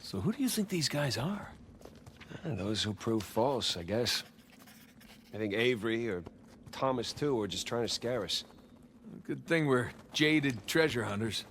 So who do you think these guys are? Those who prove false, I guess. I think Avery or Thomas, too, were just trying to scare us. Good thing we're jaded treasure hunters.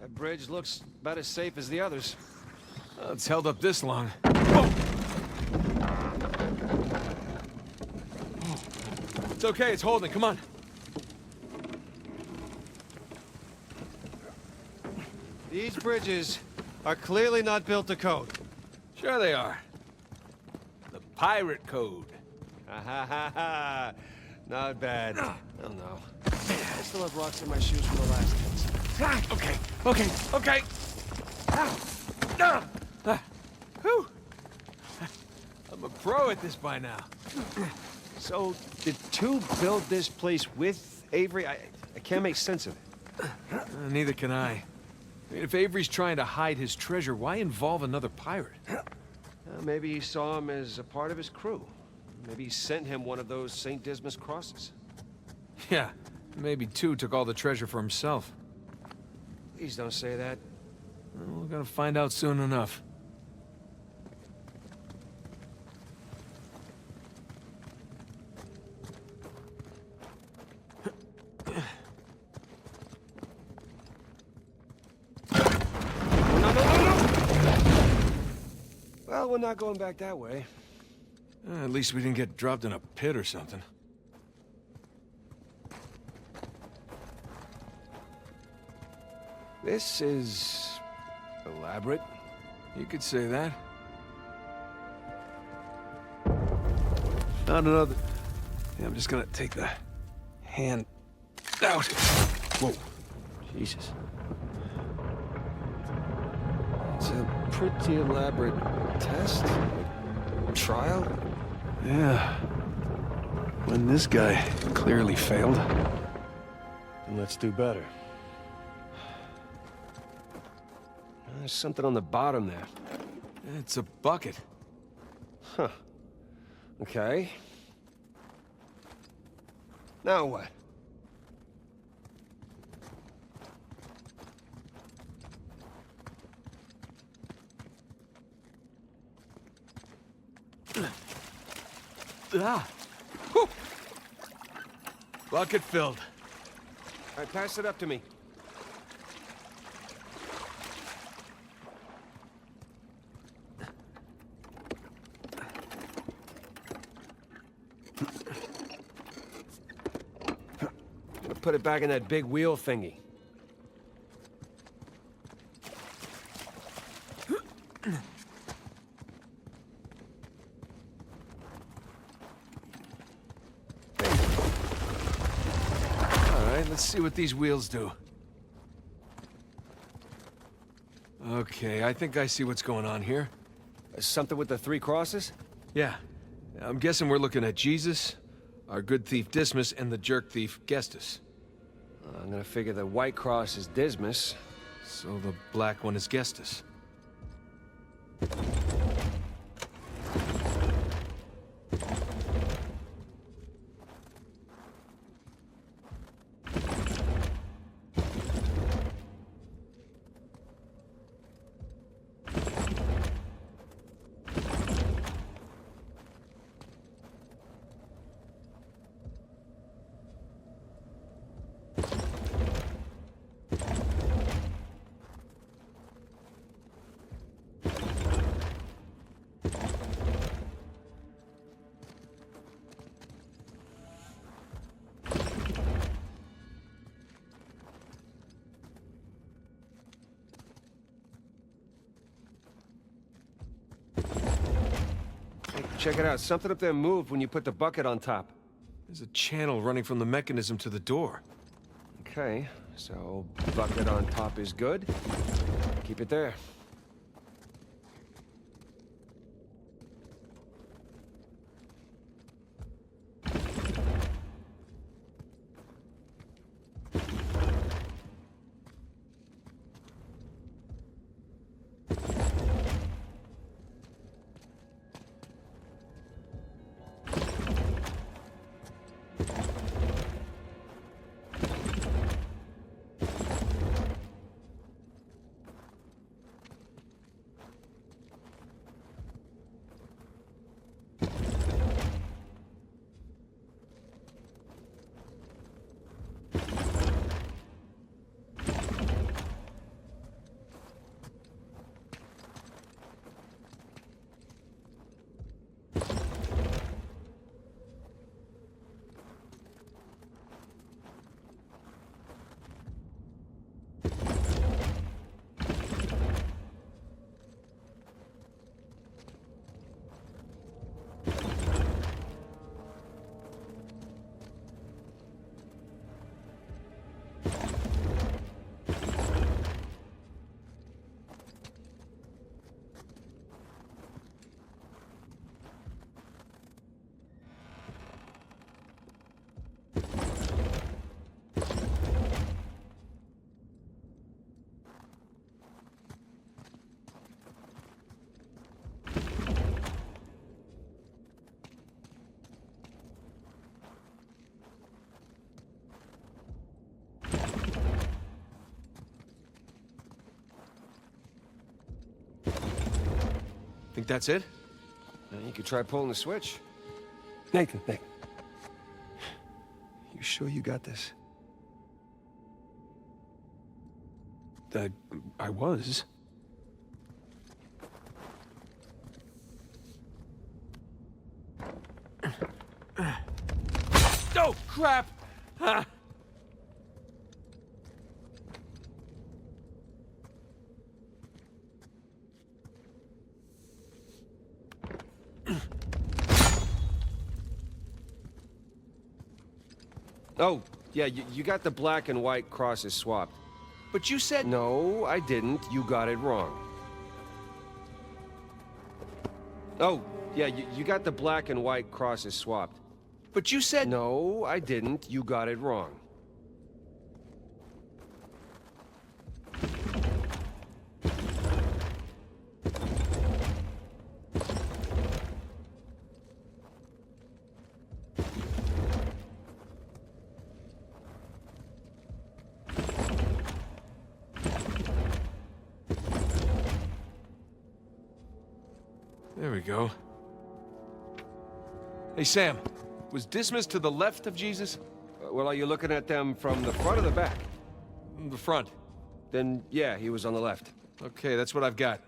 That bridge looks about as safe as the others. Well, it's held up this long. Whoa! It's okay, it's holding. Come on. These bridges are clearly not built to code. Sure they are. The pirate code. Ha ha ha ha. Not bad. Oh no. I still have rocks in my shoes from the last hits. Okay, okay, okay. Whew. I'm a pro at this by now. So, did two build this place with Avery? I can't make sense of it. Neither can I. I mean, if Avery's trying to hide his treasure, why involve another pirate? Maybe he saw him as a part of his crew. Maybe he sent him one of those St. Dismas crosses. Yeah, maybe two took all the treasure for himself. Please don't say that. Well, we're gonna find out soon enough. Well, we're not going back that way. At least we didn't get dropped in a pit or something. This is elaborate. You could say that. Found another. Yeah, I'm just gonna take the hand out. Whoa. Jesus. It's a pretty elaborate test. Trial? Yeah. When this guy clearly failed. Then let's do better. There's something on the bottom there. It's a bucket. Huh. Okay. Now what? Ah! Whew. Bucket filled. All right, pass it up to me. Put it back in that big wheel thingy. Let's see what these wheels do. Okay, I think I see what's going on here. Something with the three crosses? Yeah. I'm guessing we're looking at Jesus, our good thief Dismas, and the jerk thief Gestus. I'm gonna figure the white cross is Dismas. So the black one is Gestus. Check it out. Something up there moved when you put the bucket on top. There's a channel running from the mechanism to the door. Okay, so bucket on top is good. Keep it there. Think that's it? You could try pulling the switch. Nathan. You sure you got this? I was. Oh, crap! Ah. Oh, yeah, you got the black and white crosses swapped. But you said... No, I didn't. You got it wrong. Oh, yeah, you got the black and white crosses swapped. But you said... No, I didn't. You got it wrong. There we go. Hey, Sam. Was Dismas to the left of Jesus? Well, are you looking at them from the front or the back? The front. Then, yeah, he was on the left. Okay, that's what I've got.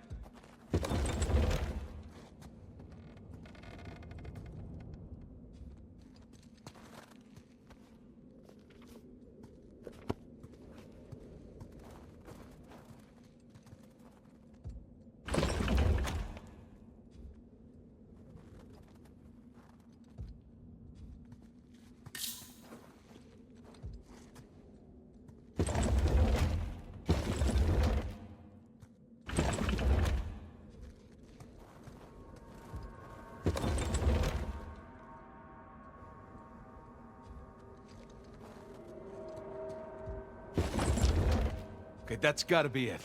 Okay, that's gotta be it.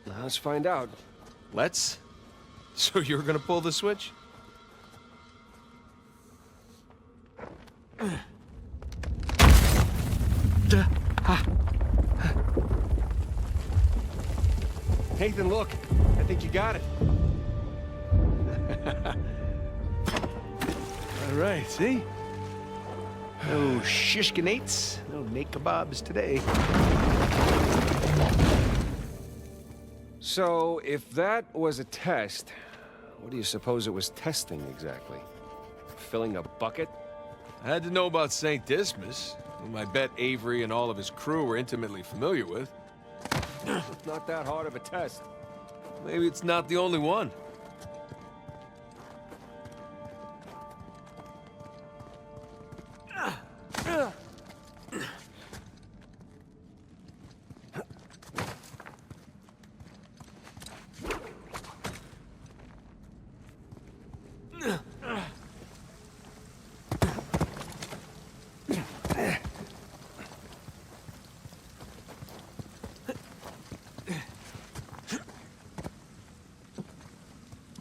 Now, let's find out. Let's? So you're gonna pull the switch? Nathan, look. I think you got it. All right, see? No shishkinates, no Nate kebabs today. So, if that was a test, what do you suppose it was testing exactly? Filling a bucket? I had to know about St. Dismas, whom I bet Avery and all of his crew were intimately familiar with. It's not that hard of a test. Maybe it's not the only one.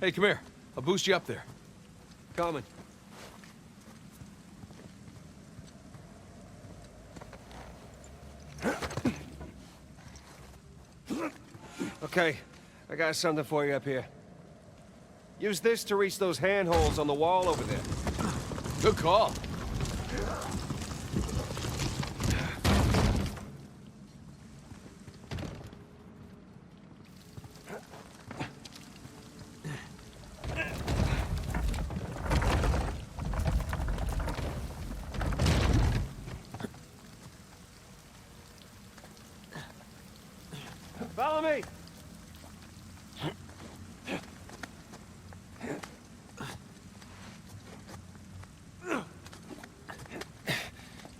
Hey, come here. I'll boost you up there. Coming. Okay, I got something for you up here. Use this to reach those handholds on the wall over there. Good call. Follow me! Yeah,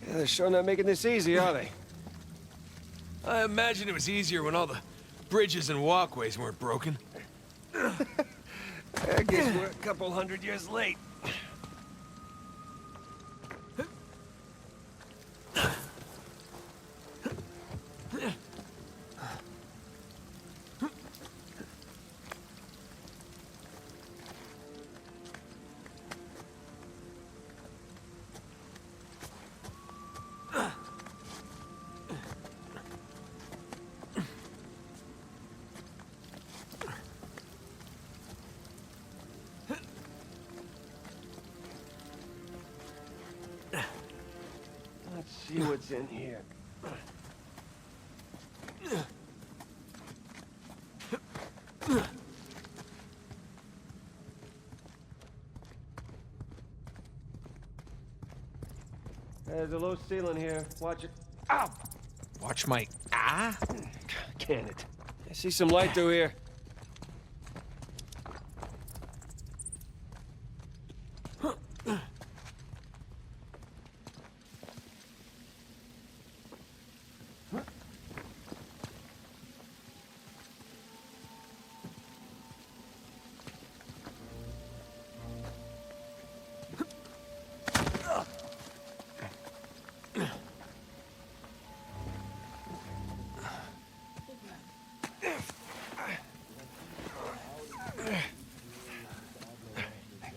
they're sure not making this easy, are they? I imagine it was easier when all the bridges and walkways weren't broken. I guess we're a couple hundred years late. Let's see what's in here. There's a low ceiling here. Watch it. Ow! Watch my... Can it? I see some light through here.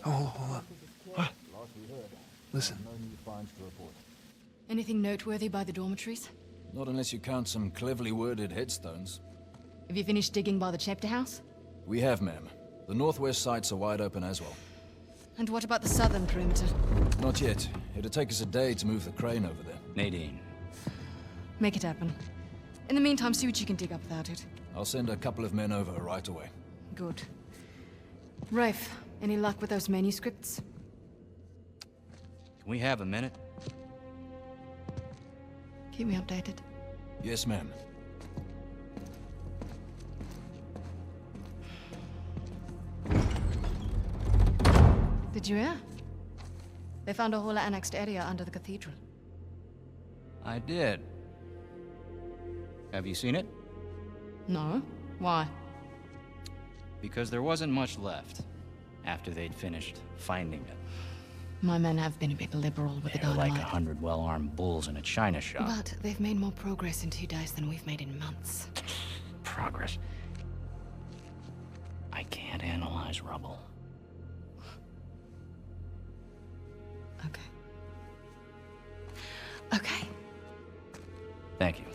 Hold on. What? Listen. Anything noteworthy by the dormitories? Not unless you count some cleverly worded headstones. Have you finished digging by the chapter house? We have, ma'am. The northwest sites are wide open as well. And what about the southern perimeter? Not yet. It'll take us a day to move the crane over there. Nadine. Make it happen. In the meantime, see what you can dig up without it. I'll send a couple of men over right away. Good. Rafe, any luck with those manuscripts? Can we have a minute? Keep me updated. Yes, ma'am. Did you hear? They found a whole annexed area under the cathedral. I did. Have you seen it? No? Why? Because there wasn't much left after they'd finished finding it. My men have been a bit liberal with the They're like dynamite. 100 well-armed bulls in a china shop. But they've made more progress in 2 days than we've made in months. Progress. I can't analyze rubble. Okay. Okay. Thank you.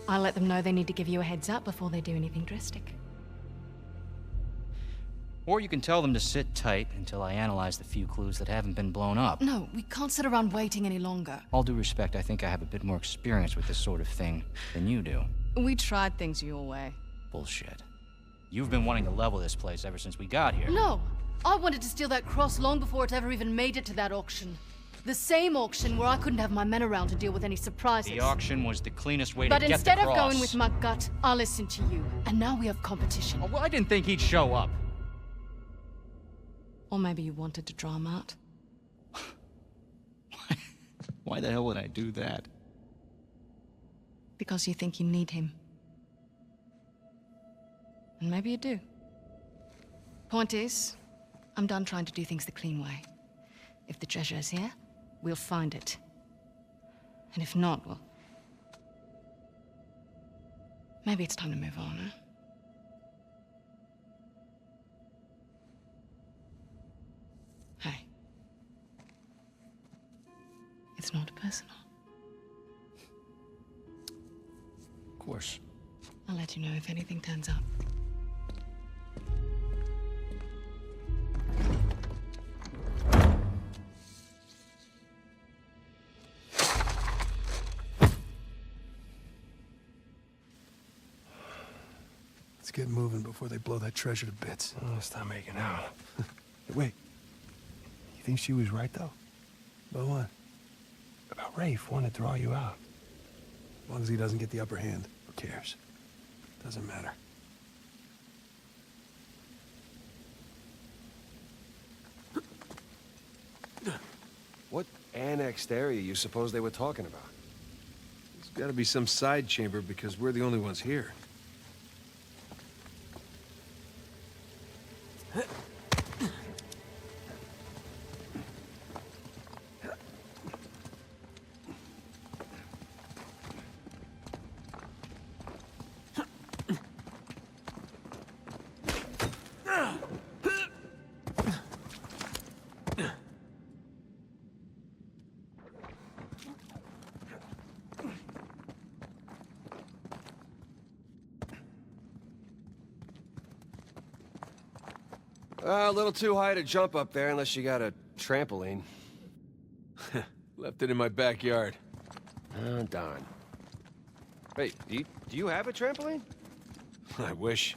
I'll let them know they need to give you a heads up before they do anything drastic. Or you can tell them to sit tight until I analyze the few clues that haven't been blown up. No, we can't sit around waiting any longer. All due respect, I think I have a bit more experience with this sort of thing than you do. We tried things your way. Bullshit. You've been wanting to level this place ever since we got here. No! I wanted to steal that cross long before it ever even made it to that auction. The same auction where I couldn't have my men around to deal with any surprises. The auction was the cleanest way But to get the instead of cross. going with my gut, I listened to you. And now we have competition. Oh, well, I didn't think he'd show up. Or maybe you wanted to draw him out. Why the hell would I do that? Because you think you need him. And maybe you do. Point is, I'm done trying to do things the clean way. If the treasure is here, we'll find it. And if not, well... maybe it's time to move on, huh? Hey. It's not personal. Of course. I'll let you know if anything turns up. Let's get moving before they blow that treasure to bits. Oh, stop making out. Wait. You think she was right, though? About what? About Rafe wanting to draw you out. As long as he doesn't get the upper hand, who cares? Doesn't matter. What annexed area you suppose they were talking about? There's gotta be some side chamber because we're the only ones here. A little too high to jump up there unless you got a trampoline. Left it in my backyard. Oh, darn. Wait, do you have a trampoline? I wish.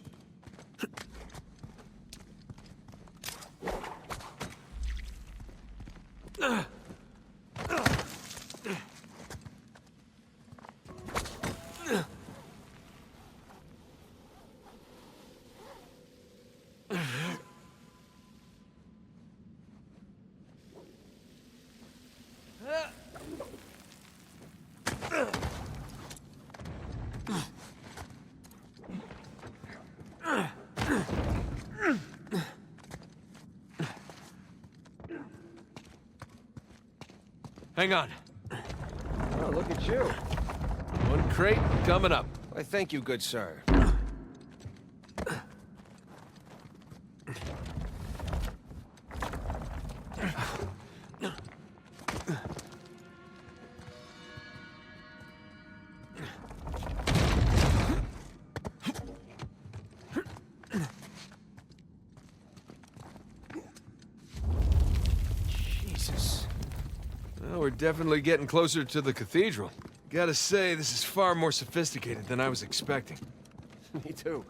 Hang on. Oh, look at you. One crate coming up. Why, thank you, good sir. Jesus. Well, we're definitely getting closer to the cathedral. Gotta say, this is far more sophisticated than I was expecting. Me too.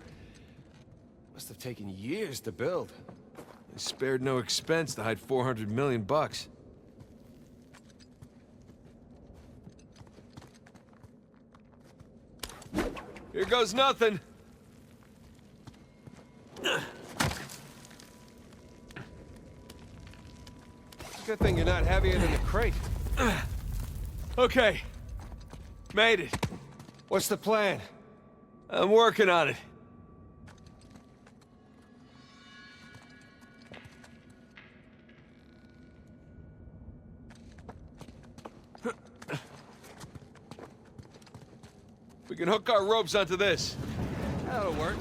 Must have taken years to build. They spared no expense to hide 400 million bucks. Here goes nothing. It's a good thing you're not heavier than the crate. Okay. Made it. What's the plan? I'm working on it. We can hook our ropes onto this. That'll work.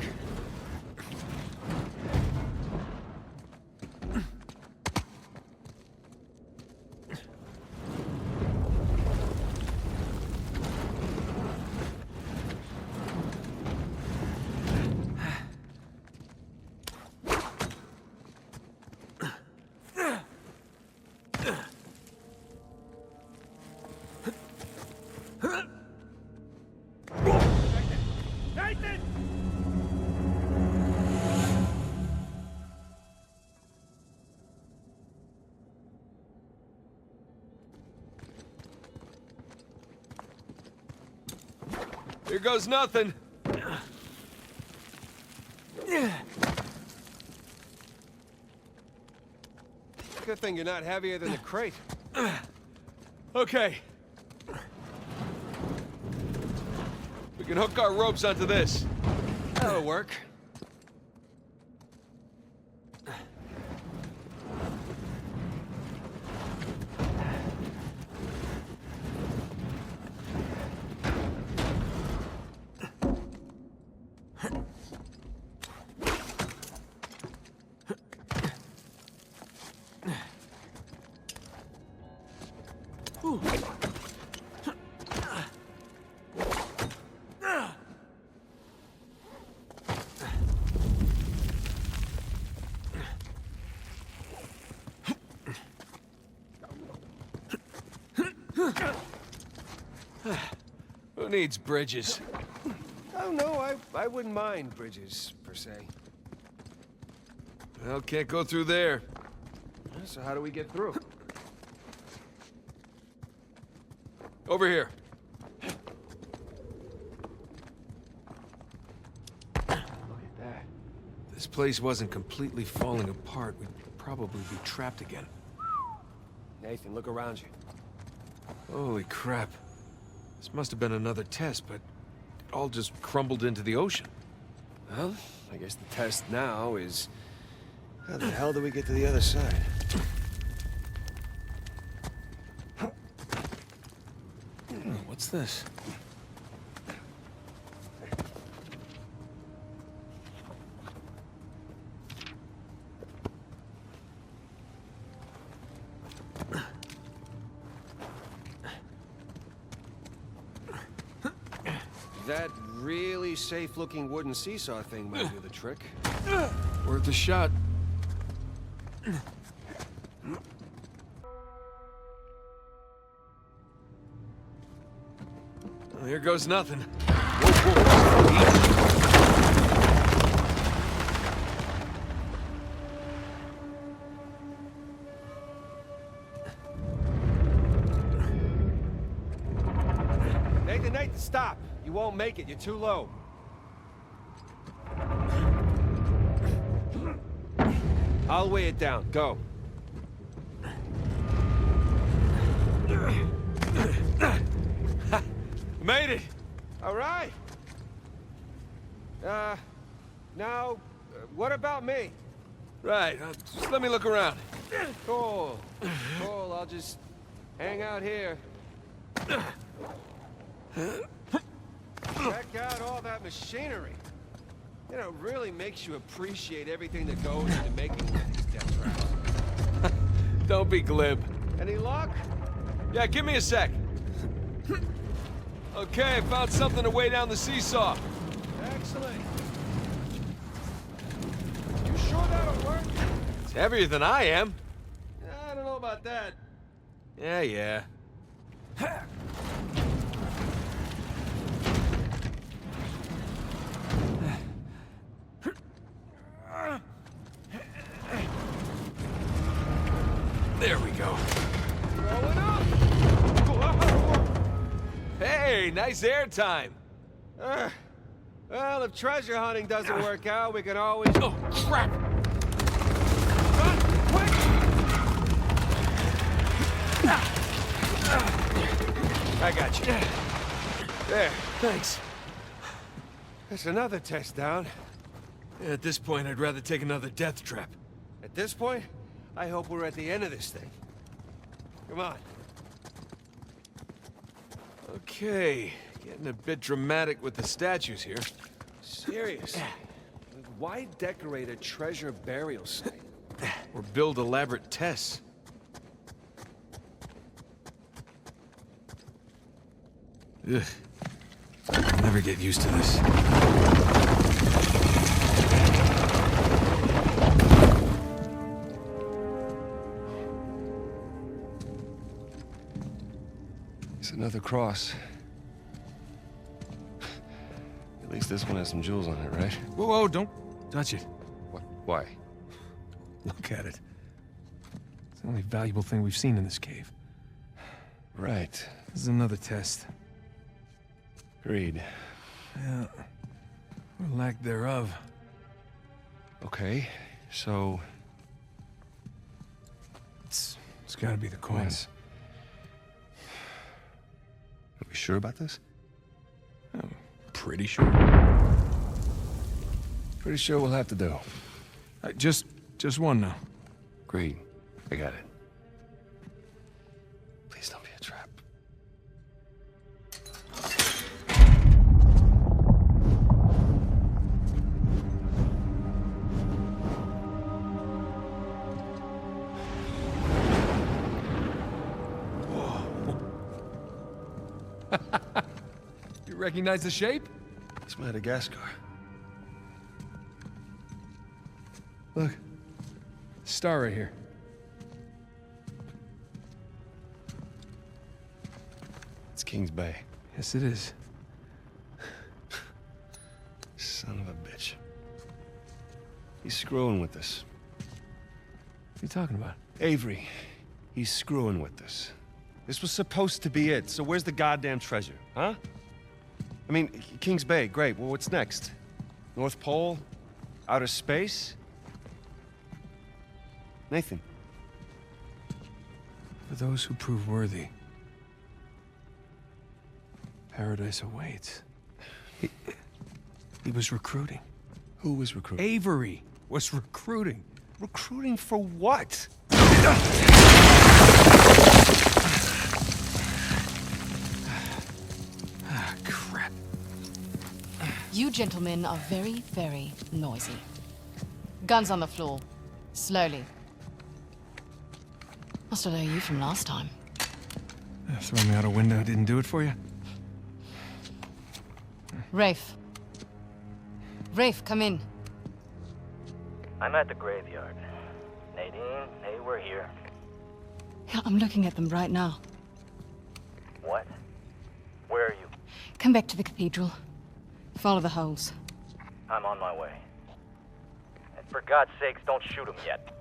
Here goes nothing. Good thing you're not heavier than the crate. Okay. We can hook our ropes onto this. That'll work. Who needs bridges? Oh, no, I wouldn't mind bridges, per se. Well, can't go through there. So how do we get through? Over here. Look at that. If this place wasn't completely falling apart, we'd probably be trapped again. Nathan, look around you. Holy crap. This must have been another test, but it all just crumbled into the ocean. Well, I guess the test now is... how the hell do we get to the other side? Oh, what's this? That really safe-looking wooden seesaw thing might do the trick. Worth a shot. here goes nothing. Nathan, stop! You won't make it, you're too low. I'll weigh it down, go. Made it! All right. Now, what about me? Right, just let me look around. Cool. Cool, I'll just hang out here. Check out all that machinery. You know, it really makes you appreciate everything that goes into making these death traps. Don't be glib. Any luck? Yeah, give me a sec. Okay, I found something to weigh down the seesaw. Excellent. You sure that'll work? It's heavier than I am. I don't know about that. Yeah. There we go. Going up! Hey, nice airtime. Well, if treasure hunting doesn't work out, we can always... Oh, crap! Run! Quick! I got you. There. Thanks. There's another test down. At this point, I'd rather take another death trap. At this point, I hope we're at the end of this thing. Come on. Okay, getting a bit dramatic with the statues here. Seriously. Why decorate a treasure burial site? Or build elaborate tests. Ugh. I'll never get used to this. It's another cross. At least this one has some jewels on it, right? Whoa, don't touch it. What? Why? Look at it. It's the only valuable thing we've seen in this cave. Right. This is another test. Agreed. Yeah. Or lack thereof. Okay, so... It's gotta be the coins. Are we sure about this? I'm pretty sure. Pretty sure we'll have to do. Just one now. Agreed. I got it. Please don't be a trap. You recognize the shape? It's Madagascar. Look. Star right here. It's Kings Bay. Yes, it is. Son of a bitch. He's screwing with us. What are you talking about? Avery, he's screwing with us. This was supposed to be it, so where's the goddamn treasure, huh? I mean, Kings Bay, great. Well, what's next? North Pole? Outer space? Nathan. For those who prove worthy, paradise awaits. He was recruiting. Who was recruiting? Avery was recruiting. Recruiting for what? Ah, crap. You gentlemen are very, very noisy. Guns on the floor. Slowly. Must have known you from last time. Throw me out a window didn't do it for you? Rafe. Rafe, come in. I'm at the graveyard. Nadine, hey, we're here. Yeah, I'm looking at them right now. What? Where are you? Come back to the cathedral. Follow the holes. I'm on my way. And for God's sakes, don't shoot him yet.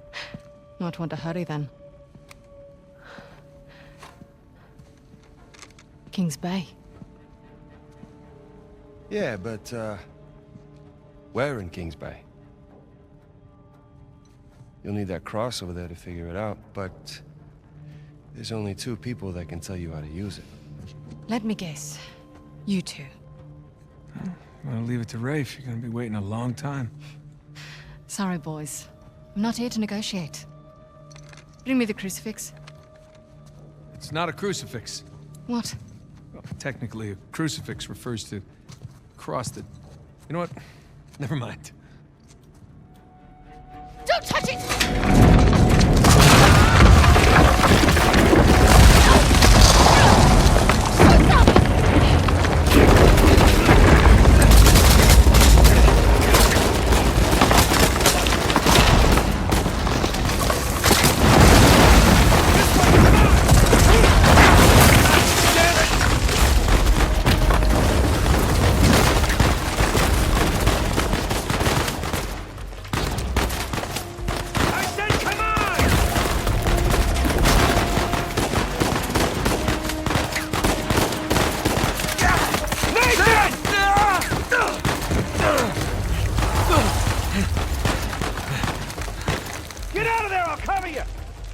Not want to hurry then. Kings Bay. Yeah, but, where in Kings Bay? You'll need that cross over there to figure it out, but there's only 2 people that can tell you how to use it. Let me guess. You two. I'm gonna leave it to Rafe. You're gonna be waiting a long time. Sorry, boys. I'm not here to negotiate. Bring me the crucifix. It's not a crucifix. What? Well, technically, a crucifix refers to a cross that... You know what? Never mind. Don't touch it!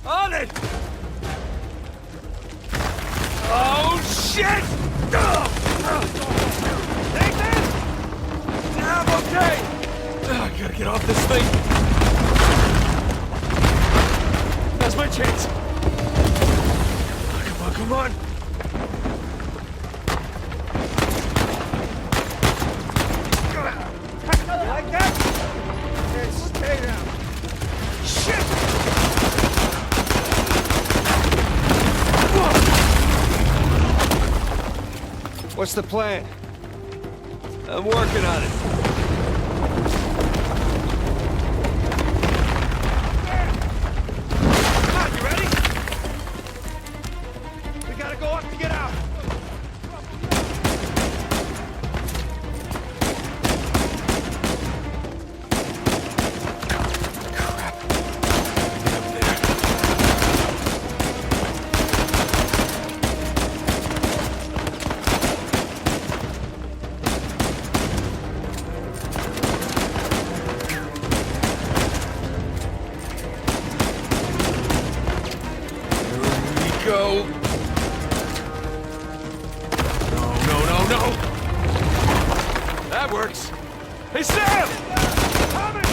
On it! Oh, shit! Nathan! I'm okay! I gotta get off this thing. That's my chance. Come on, come on. You like that? Yeah, stay down. Shit! What's the plan? I'm working on it. Come on, you ready? We gotta go up to get out. Go. No. That works. Hey, Sam! Coming!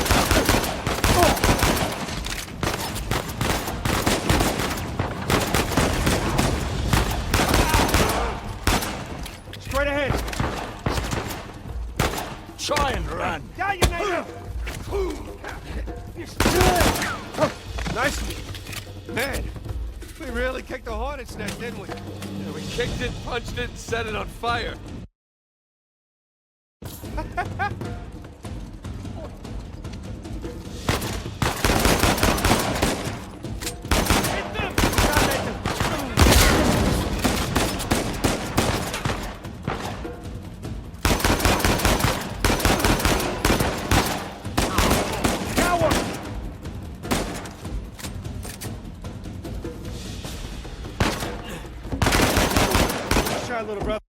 Straight ahead. Try and run. Down, you nigger! Nice. Man, we really kicked the hornet's nest, didn't we? Yeah, we kicked it, punched it, and set it on fire. Try, little brother.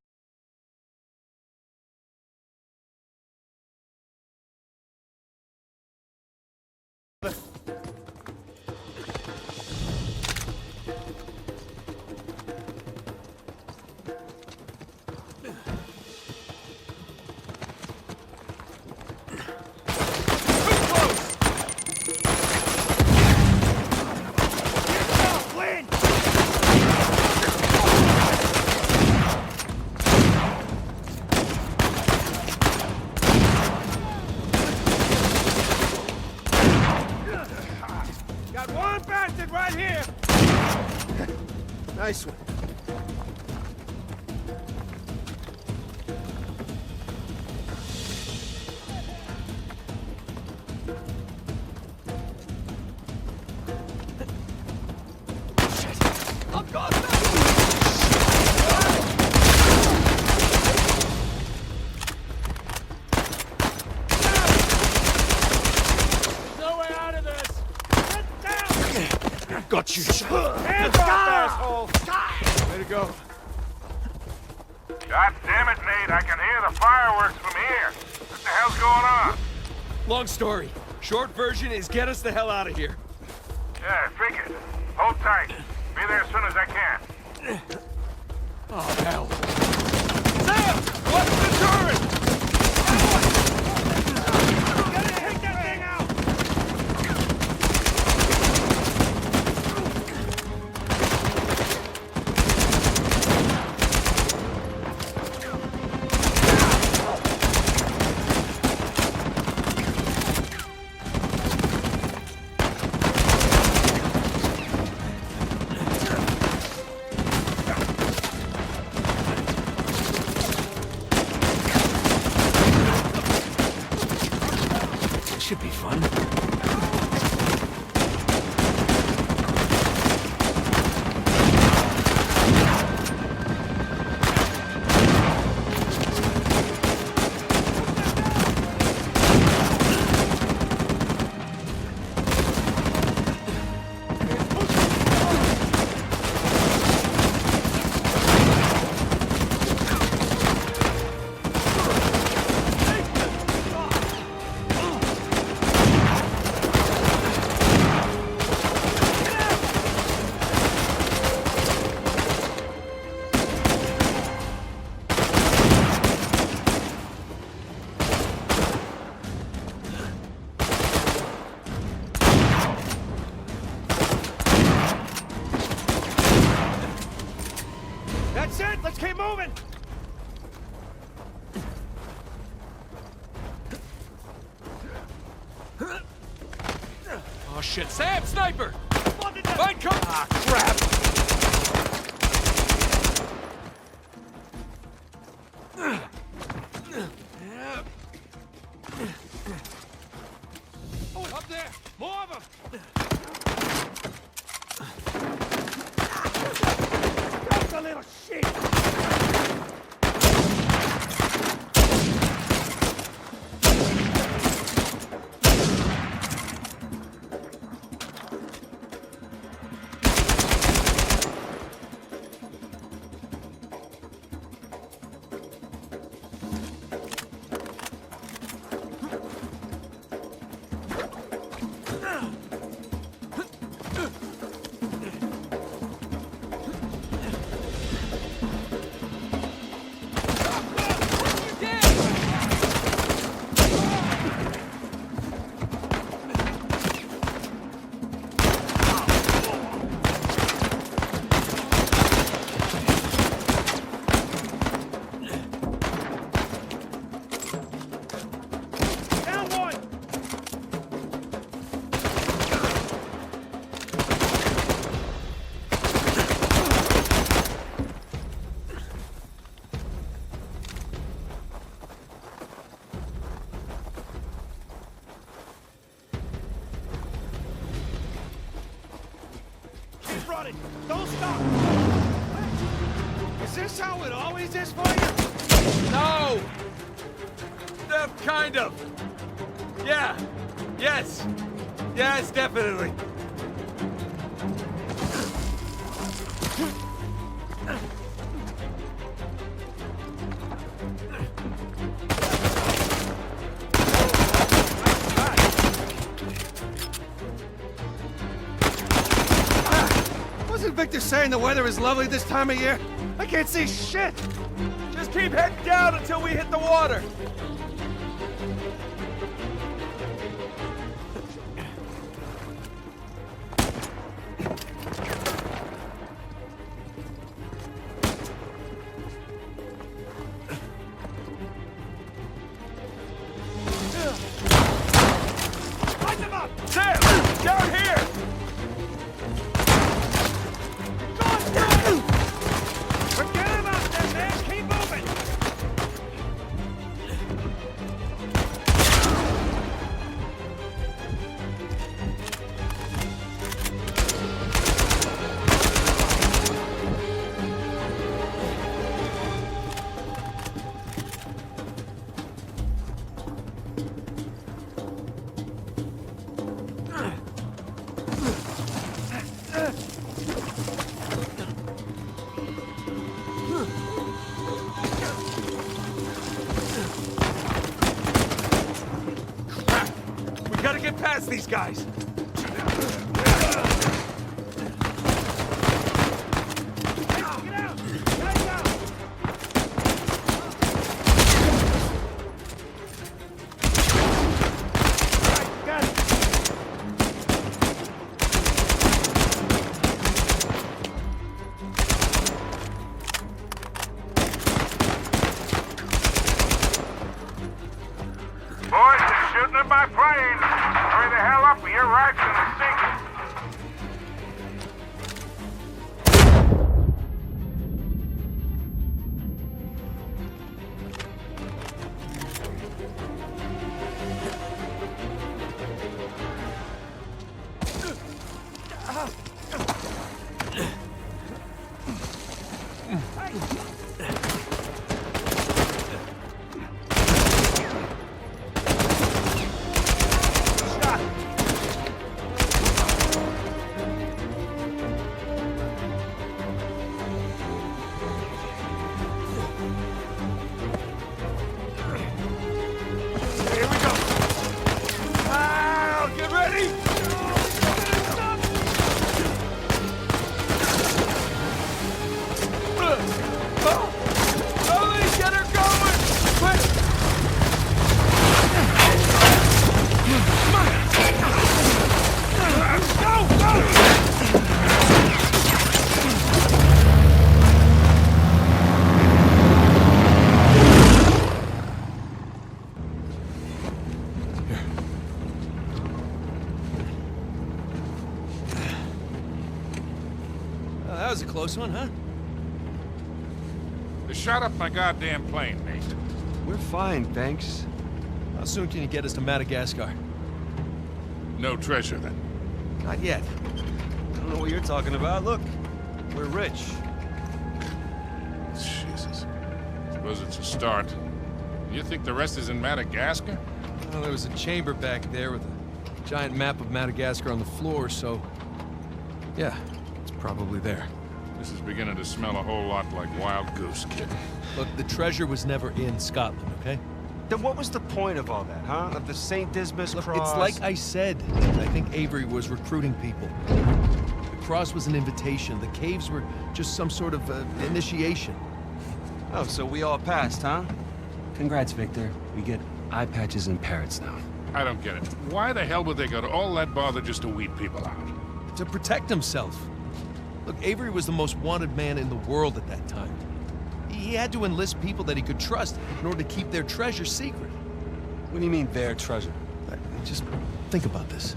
Got one bastard right here! Nice one. Got you. Hands off, asshole! Way to go. God damn it, Nate, I can hear the fireworks from here. What the hell's going on? Long story. Short version is get us the hell out of here. Yeah, I figured. Hold tight. Be there as soon as I can. Oh, hell. Sam! What's the turret? Take that thing out! Should be fun. That's it! Let's keep moving! Oh, shit. Sam, sniper! Find cover! Ah, crap! Oh, up there! More of them! That's a little shit! Down one! Keep running! Don't stop! Is this how it always is for you? No! Kind of. Yeah. Yes. Yes, definitely. Wasn't Victor saying the weather is lovely this time of year? I can't see shit! Just keep heading down until we hit the water. Light them up! Sam! Down here! Forget about them, man! Keep moving! these guys! Boys, they're shooting at my plane. Hurry the hell up or your right's gonna sink. That was a close one, huh? They shot up my goddamn plane, Nate. We're fine, thanks. How soon can you get us to Madagascar? No treasure, then. Not yet. I don't know what you're talking about. Look, we're rich. Jesus. Suppose it's a start. You think the rest is in Madagascar? Well, there was a chamber back there with a giant map of Madagascar on the floor, so... yeah, it's probably there. This is beginning to smell a whole lot like Wild Goose, kid. Look, the treasure was never in Scotland, okay? Then what was the point of all that, huh? Of the St. Dismas Look, cross? it's like I said. I think Avery was recruiting people. The cross was an invitation. The caves were just some sort of initiation. Oh, so we all passed, huh? Congrats, Victor. We get eye patches and parrots now. I don't get it. Why the hell would they go to all that bother just to weed people out? To protect himself. Look, Avery was the most wanted man in the world at that time. He had to enlist people that he could trust in order to keep their treasure secret. What do you mean, their treasure? Just think about this.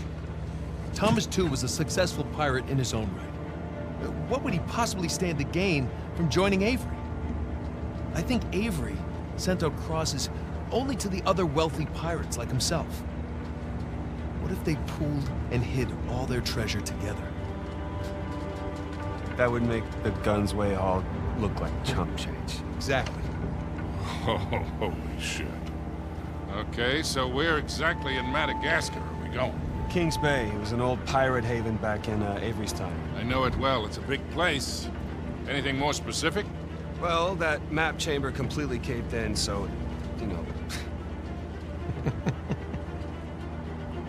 Thomas, too, was a successful pirate in his own right. What would he possibly stand to gain from joining Avery? I think Avery sent out crosses only to the other wealthy pirates like himself. What if they pooled and hid all their treasure together? That would make the Gunsway haul look like chump change. Exactly. Oh, holy shit. Okay, so where exactly in Madagascar are we going? Kings Bay. It was an old pirate haven back in Avery's time. I know it well. It's a big place. Anything more specific? Well, that map chamber completely caved in, so, you know.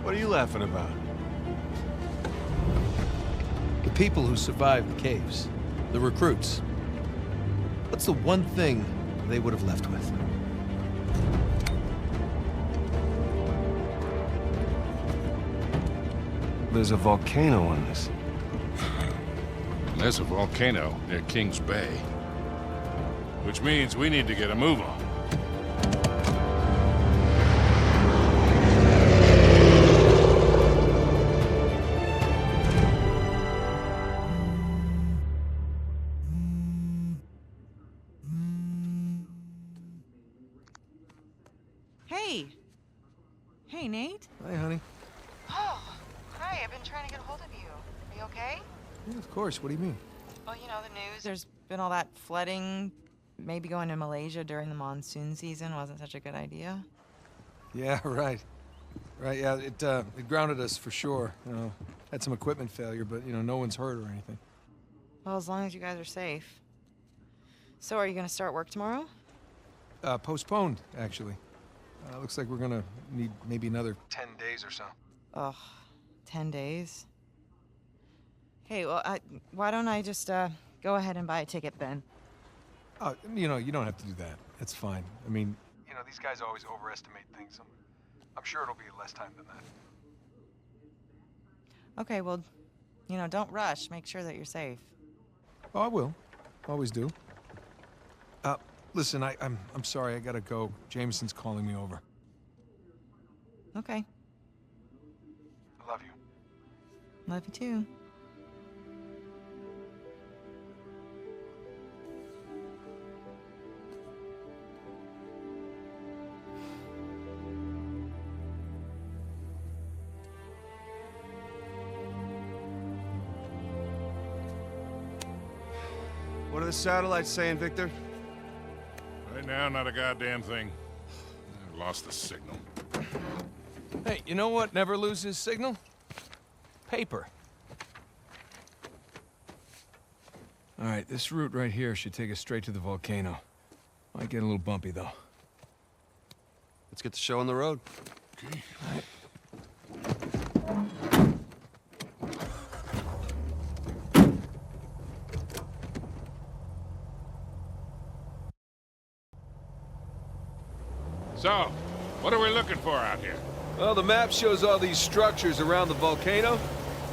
What are you laughing about? The people who survived the caves, the recruits. What's the one thing they would have left with? There's a volcano on this. There's a volcano near Kings Bay. Which means we need to get a move on. Hey. Hey, Nate. Hi, honey. Oh, hi. I've been trying to get a hold of you. Are you okay? Yeah, of course. What do you mean? Well, you know, the news. There's been all that flooding. Maybe going to Malaysia during the monsoon season wasn't such a good idea. Yeah, right. Right, yeah, it grounded us for sure. You know, had some equipment failure, but, you know, no one's hurt or anything. Well, as long as you guys are safe. So are you going to start work tomorrow? Postponed, actually. Looks like we're gonna need maybe another 10 days or so. Ugh, 10 days. Hey, well, why don't I just go ahead and buy a ticket then? Oh, you know, you don't have to do that. It's fine. I mean, you know, these guys always overestimate things. I'm sure it'll be less time than that. Okay, well, you know, don't rush. Make sure that you're safe. Oh, I will. Always do. Listen, I'm sorry. I gotta go. Jameson's calling me over. Okay. I love you. Love you too. What are the satellites saying, Victor? Right now, not a goddamn thing. I lost the signal. Hey, you know what never loses signal? Paper. All right, this route right here should take us straight to the volcano. Might get a little bumpy, though. Let's get the show on the road. Okay. So, what are we looking for out here? Well, the map shows all these structures around the volcano.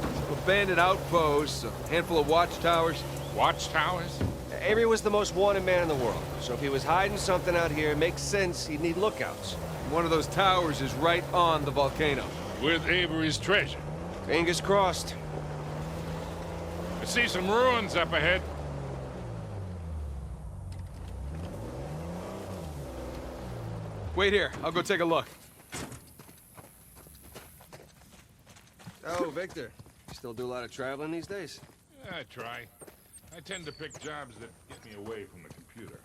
Some abandoned outposts, a handful of watchtowers. Watchtowers? Avery was the most wanted man in the world, so if he was hiding something out here, it makes sense he'd need lookouts. One of those towers is right on the volcano. With Avery's treasure. Fingers crossed. I see some ruins up ahead. Wait here, I'll go take a look. Oh, Victor, you still do a lot of traveling these days? I try. I tend to pick jobs that get me away from the computer.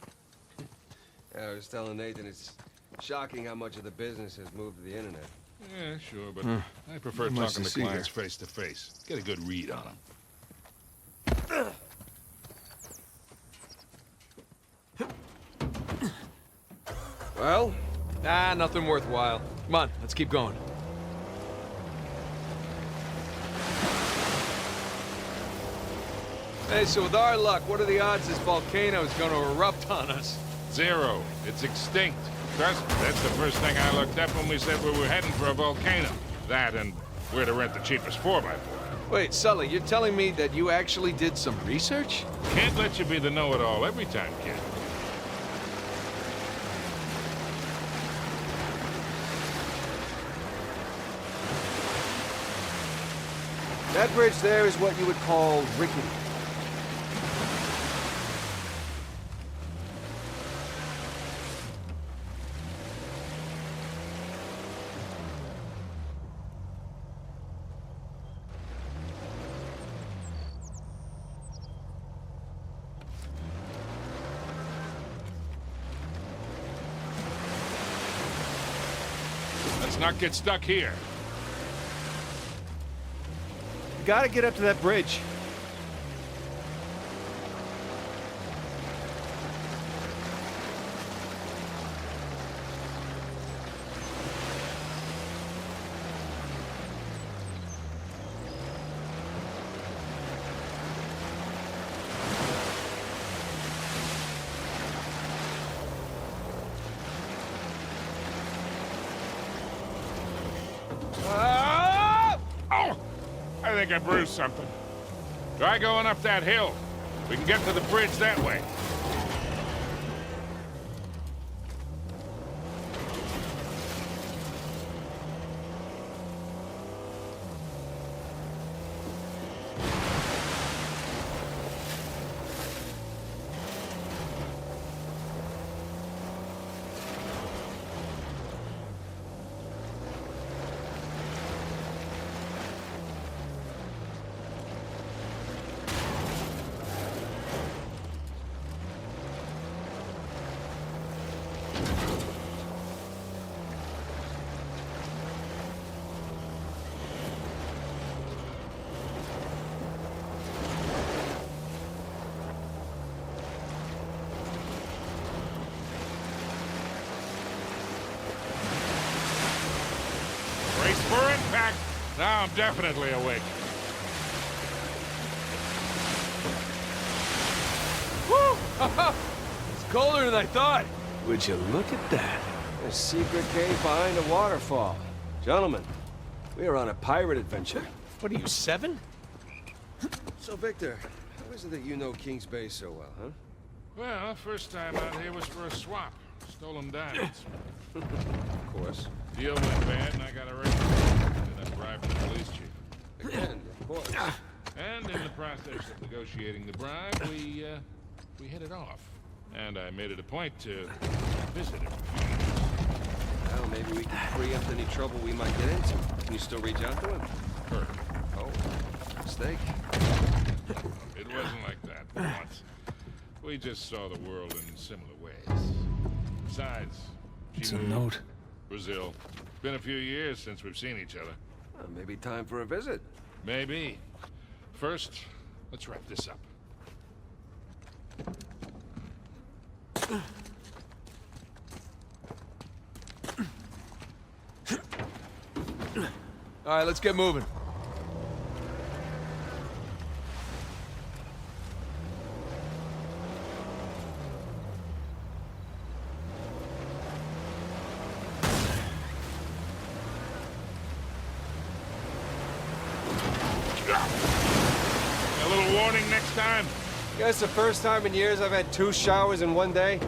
Yeah, I was telling Nathan, it's shocking how much of the business has moved to the internet. Yeah, sure, but I prefer Much talking to to see clients here. face to face. Get a good read on them. Well, Nothing worthwhile. Come on, let's keep going. Hey, so with our luck, what are the odds this volcano is going to erupt on us? 0. It's extinct. Trust me, that's the first thing I looked up when we said we were heading for a volcano. That and where to rent the cheapest 4x4. Wait, Sully, you're telling me that you actually did some research? Can't let you be the know-it-all every time, kid. that bridge there is what you would call rickety. Let's not get stuck here. Gotta get up to that bridge. I think I bruised something. Try going up that hill. We can get to the bridge that way. Brace for impact. Now I'm definitely awake. Woo! It's colder than I thought. Would you look at that? A secret cave behind a waterfall. Gentlemen, we are on a pirate adventure. What are you, 7? So, Victor, how is it that you know Kings Bay so well, huh? Well, first time out here was for a swap. Stolen diamonds. Of course. Deal went bad and I got arrested. Ended up bribing the police chief. Again, of course. And in the process of negotiating the bribe, we hit it off. And I made it a point to visit him. Well, maybe we can preempt any trouble we might get into. Can you still reach out to him? Sure. Oh, mistake. It wasn't like that for once. We just saw the world in similar ways. Besides, It's she a moved. note. Brazil. Been a few years since we've seen each other. Maybe time for a visit. Maybe. First, let's wrap this up. All right, let's get moving. A little warning next time. Guess the first time in years I've had 2 showers in one day.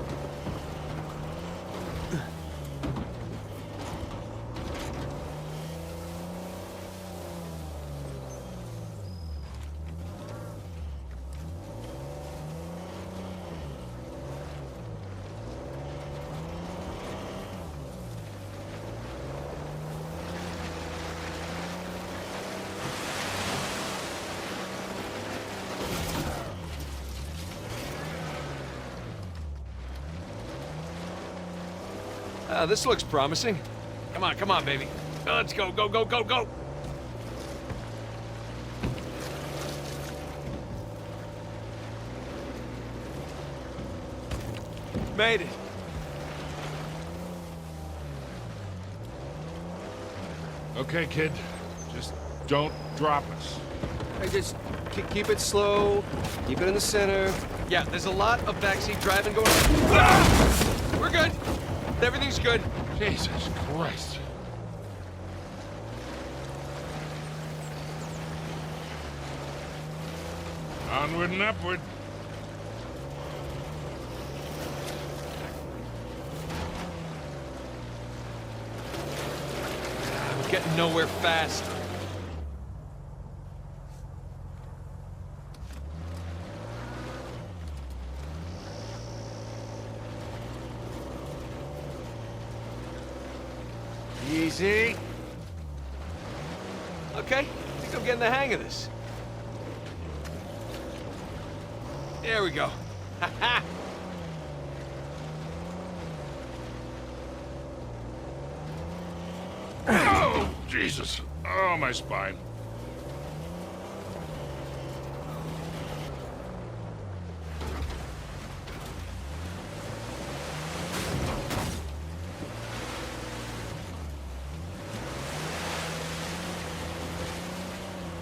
This looks promising. Come on, baby. Let's go, go, go, go, go! Made it. Okay, kid. Just don't drop us. Hey, just keep it slow. Keep it in the center. Yeah, there's a lot of backseat driving going on. Ah! We're good. Everything's good. Jesus Christ. Onward and upward. We're getting nowhere fast. Easy. Okay, I think I'm getting the hang of this. There we go. Ha-ha! Oh, Jesus. Oh, my spine.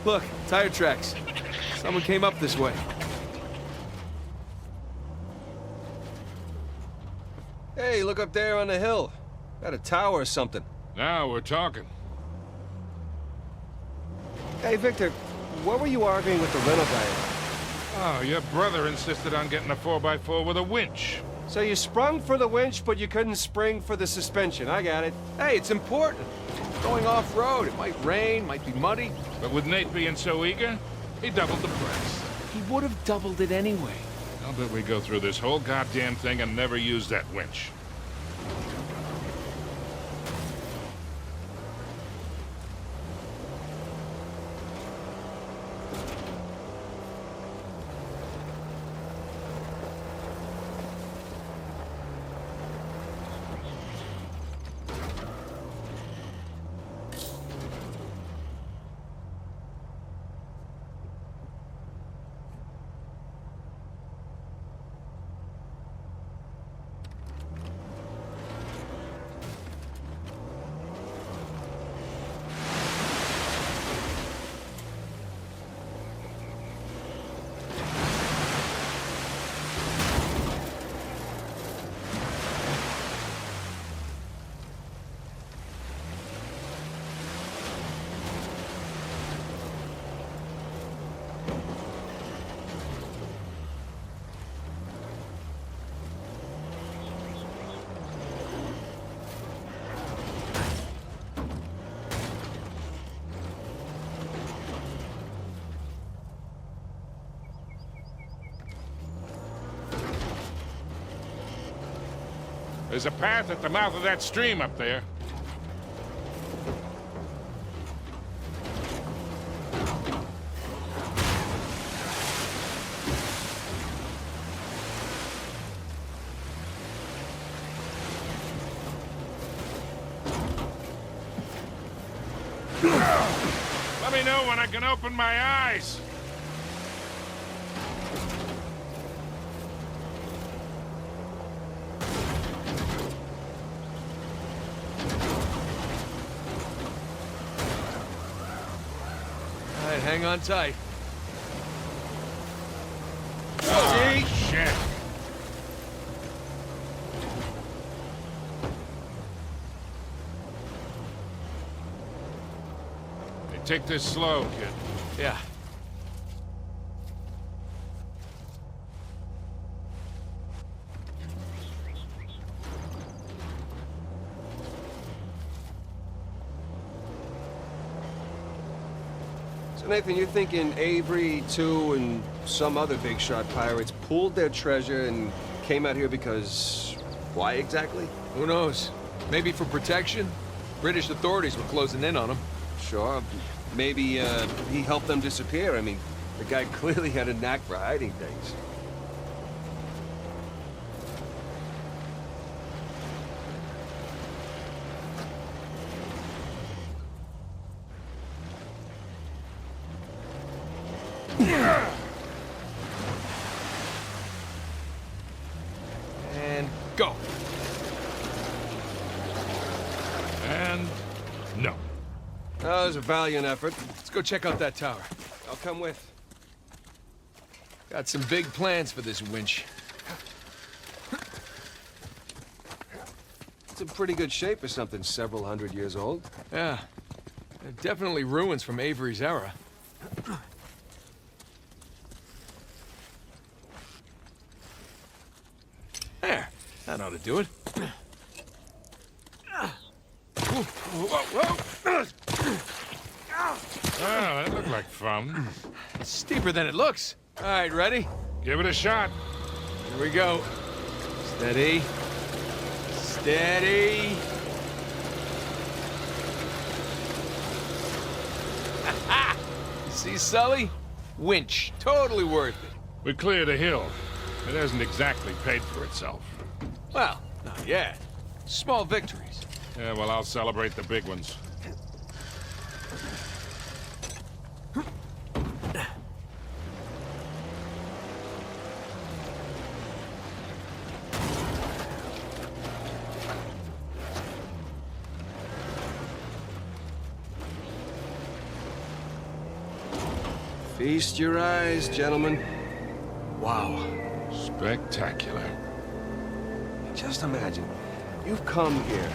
Look, tire tracks. Someone came up this way. Hey, look up there on the hill. Got a tower or something. Now we're talking. Hey, Victor, what were you arguing with the rental guy about? Oh, your brother insisted on getting a 4x4 with a winch. So you sprung for the winch, but you couldn't spring for the suspension. I got it. Hey, it's important. Going off-road. It might rain, might be muddy. But with Nate being so eager, he doubled the price. He would have doubled it anyway. I'll bet we go through this whole goddamn thing and never use that winch. There's a path at the mouth of that stream up there. Let me know when I can open my eyes. All right, hang on tight. Oh, shit. Hey, take this slow, kid. Yeah. So Nathan, you're thinking Avery, too, and some other big shot pirates pooled their treasure and came out here because... why exactly? Who knows? Maybe for protection? British authorities were closing in on him. Sure. Maybe, he helped them disappear. I mean, the guy clearly had a knack for hiding things. And go. And no. That was a valiant effort. Let's go check out that tower. I'll come with. Got some big plans for this winch. It's in pretty good shape for something several hundred years old. Yeah. Definitely ruins from Avery's era. There. That ought to do it. Oh, that looked like fun. It's steeper than it looks. All right, ready? Give it a shot. Here we go. Steady. Steady. You see, Sully? Winch. Totally worth it. We cleared a hill. It hasn't exactly paid for itself. Well, not yet. Small victories. Yeah, well, I'll celebrate the big ones. Feast your eyes, gentlemen. Wow. Spectacular. Just imagine, you've come here,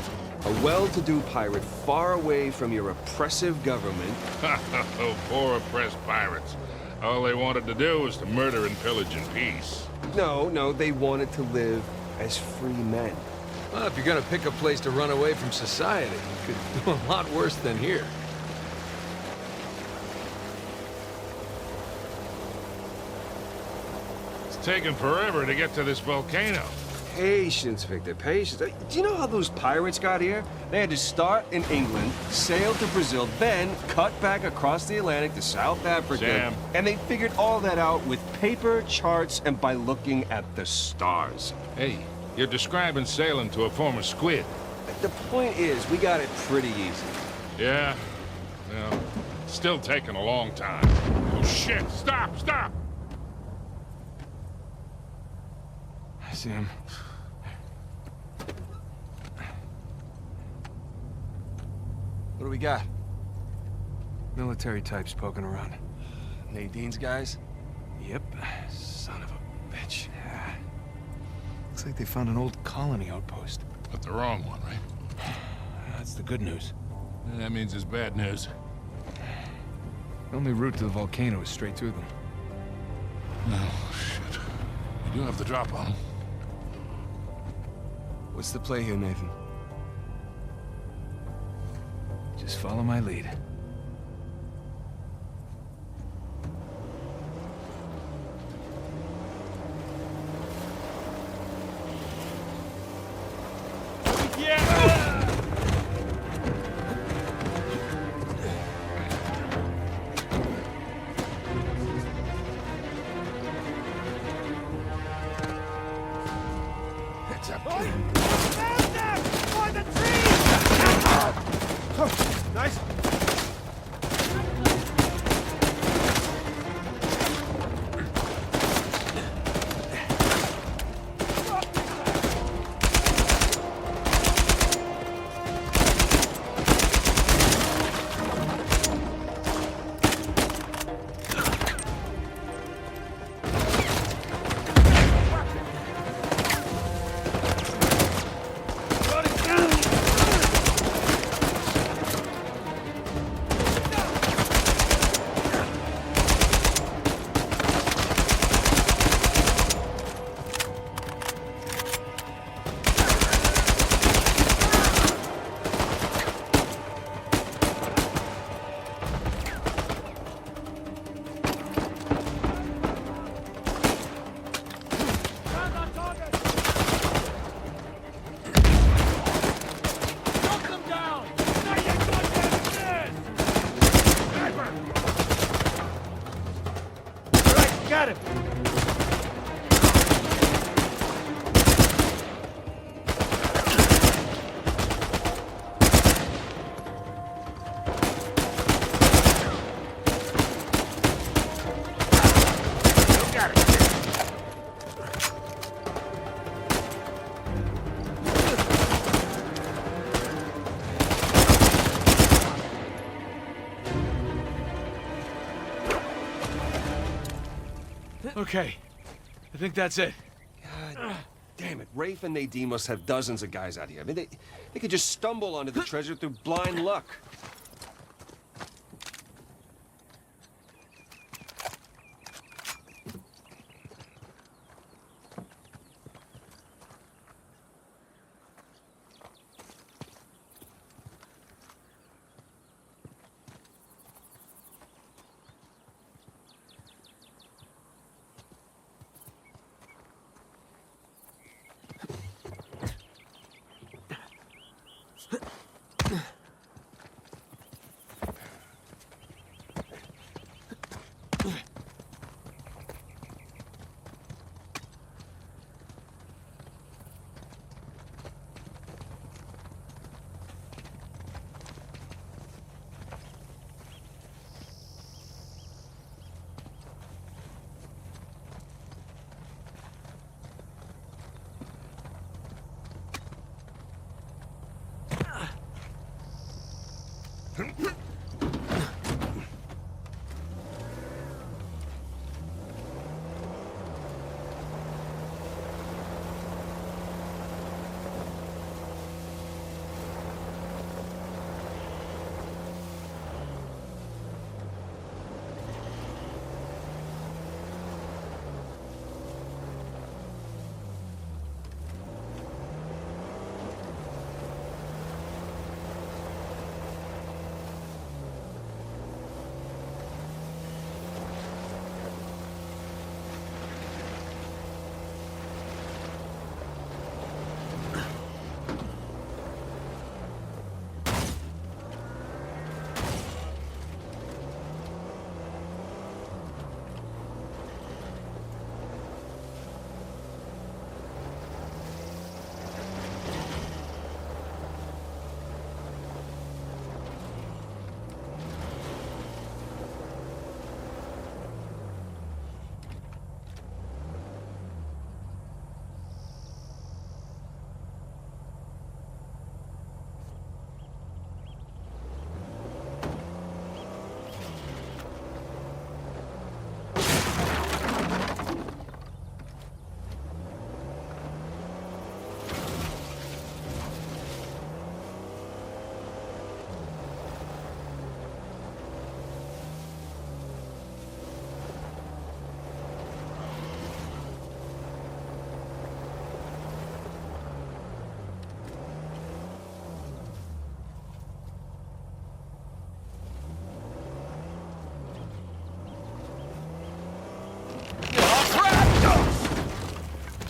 a well-to-do pirate far away from your oppressive government. Oh, poor oppressed pirates. All they wanted to do was to murder and pillage in peace. No, they wanted to live as free men. Well, if you're gonna pick a place to run away from society, you could do a lot worse than here. It's taken forever to get to this volcano. Patience, Victor, patience. Do you know how those pirates got here? They had to start in England, sail to Brazil, then cut back across the Atlantic to South Africa. Sam. And they figured all that out with paper, charts, and by looking at the stars. Hey, you're describing sailing to a former squid. The point is, we got it pretty easy. Yeah? Well, still taking a long time. Oh, shit! Stop! Stop! I see him. What do we got? Military types poking around. Nadine's guys? Yep. Son of a bitch. Yeah. Looks like they found an old colony outpost. But the wrong one, right? That's the good news. That means it's bad news. The only route to the volcano is straight through them. Oh, shit. You do have the drop on them. What's the play here, Nathan? Just follow my lead. Heads up. Nice. Got him! Okay. I think that's it. God damn it. Rafe and Nadine must have dozens of guys out here. I mean, they could just stumble onto the treasure through blind luck.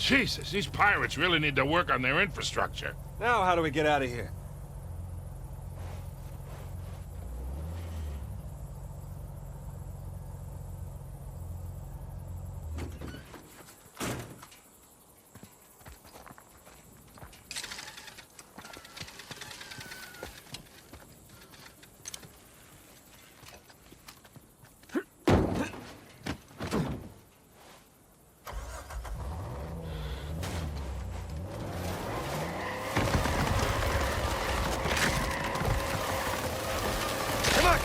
Jesus, these pirates really need to work on their infrastructure. Now, how do we get out of here?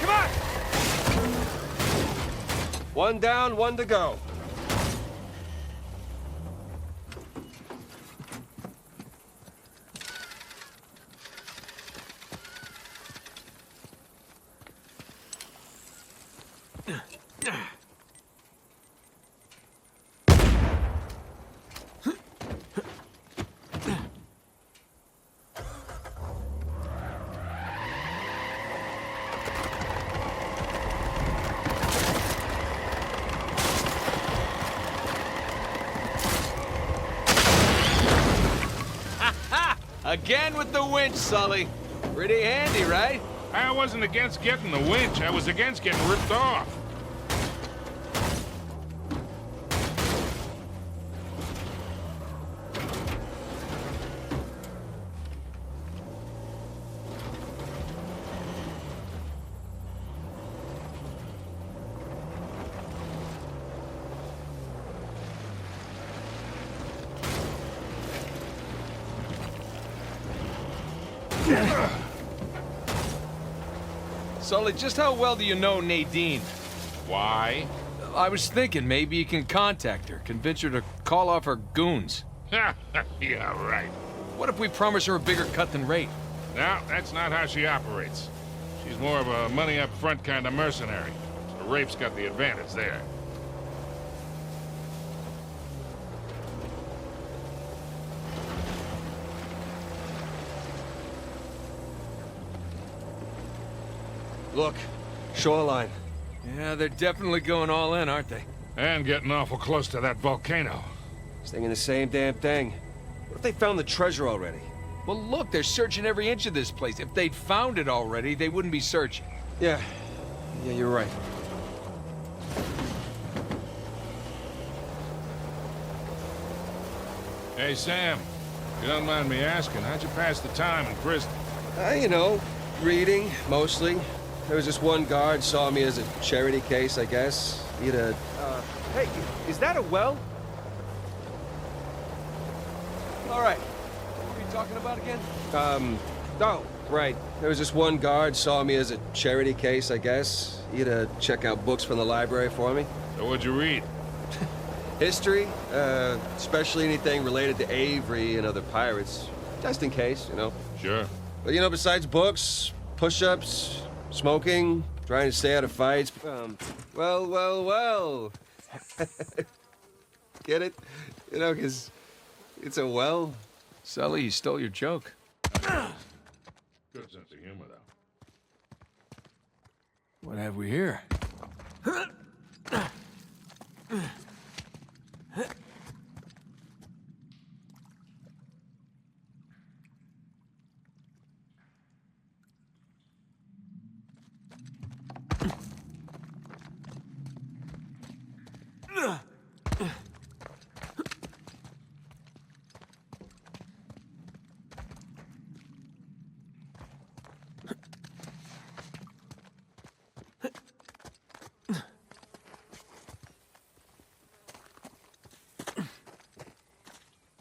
Come on! One down, one to go. Again with the winch, Sully. Pretty handy, right? I wasn't against getting the winch. I was against getting ripped off. Sully, just how well do you know Nadine? Why? I was thinking maybe you can contact her, convince her to call off her goons. Yeah, right. What if we promise her a bigger cut than Rafe? No, that's not how she operates. She's more of a money-up-front kind of mercenary. So Rafe's got the advantage there. Look, shoreline. Yeah, they're definitely going all in, aren't they? And getting awful close to that volcano. Thinking the same damn thing. What if they found the treasure already? Well, look, they're searching every inch of this place. If they'd found it already, they wouldn't be searching. Yeah, you're right. Hey, Sam. If you don't mind me asking, how'd you pass the time in prison? You know, reading, mostly. There was this one guard saw me as a charity case, I guess. He'd hey, is that a well? All right. What are you talking about again? Oh, right. There was this one guard saw me as a charity case, I guess. He'd check out books from the library for me. So what'd you read? History, especially anything related to Avery and other pirates. Just in case, you know. Sure. But, you know, besides books, push-ups, smoking, trying to stay out of fights, well. Get it? You know, 'cause it's a well. Sully, you stole your joke. Good sense of humor, though. What have we here?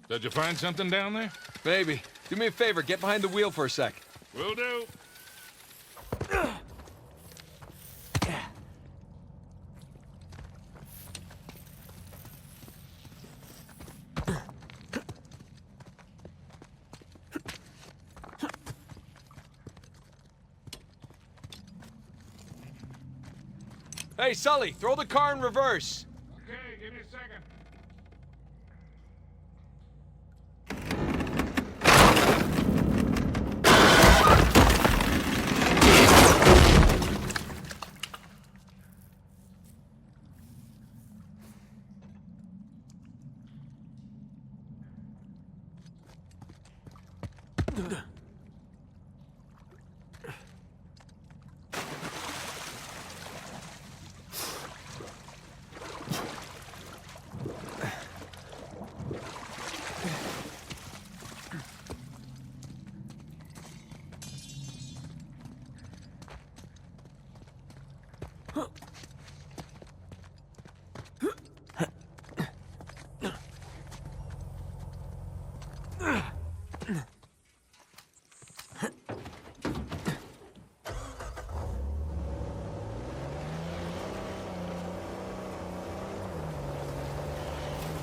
Did you find something down there? Maybe. Do me a favor, get behind the wheel for a sec. Will do. Hey, Sully, throw the car in reverse. Okay, give me a second.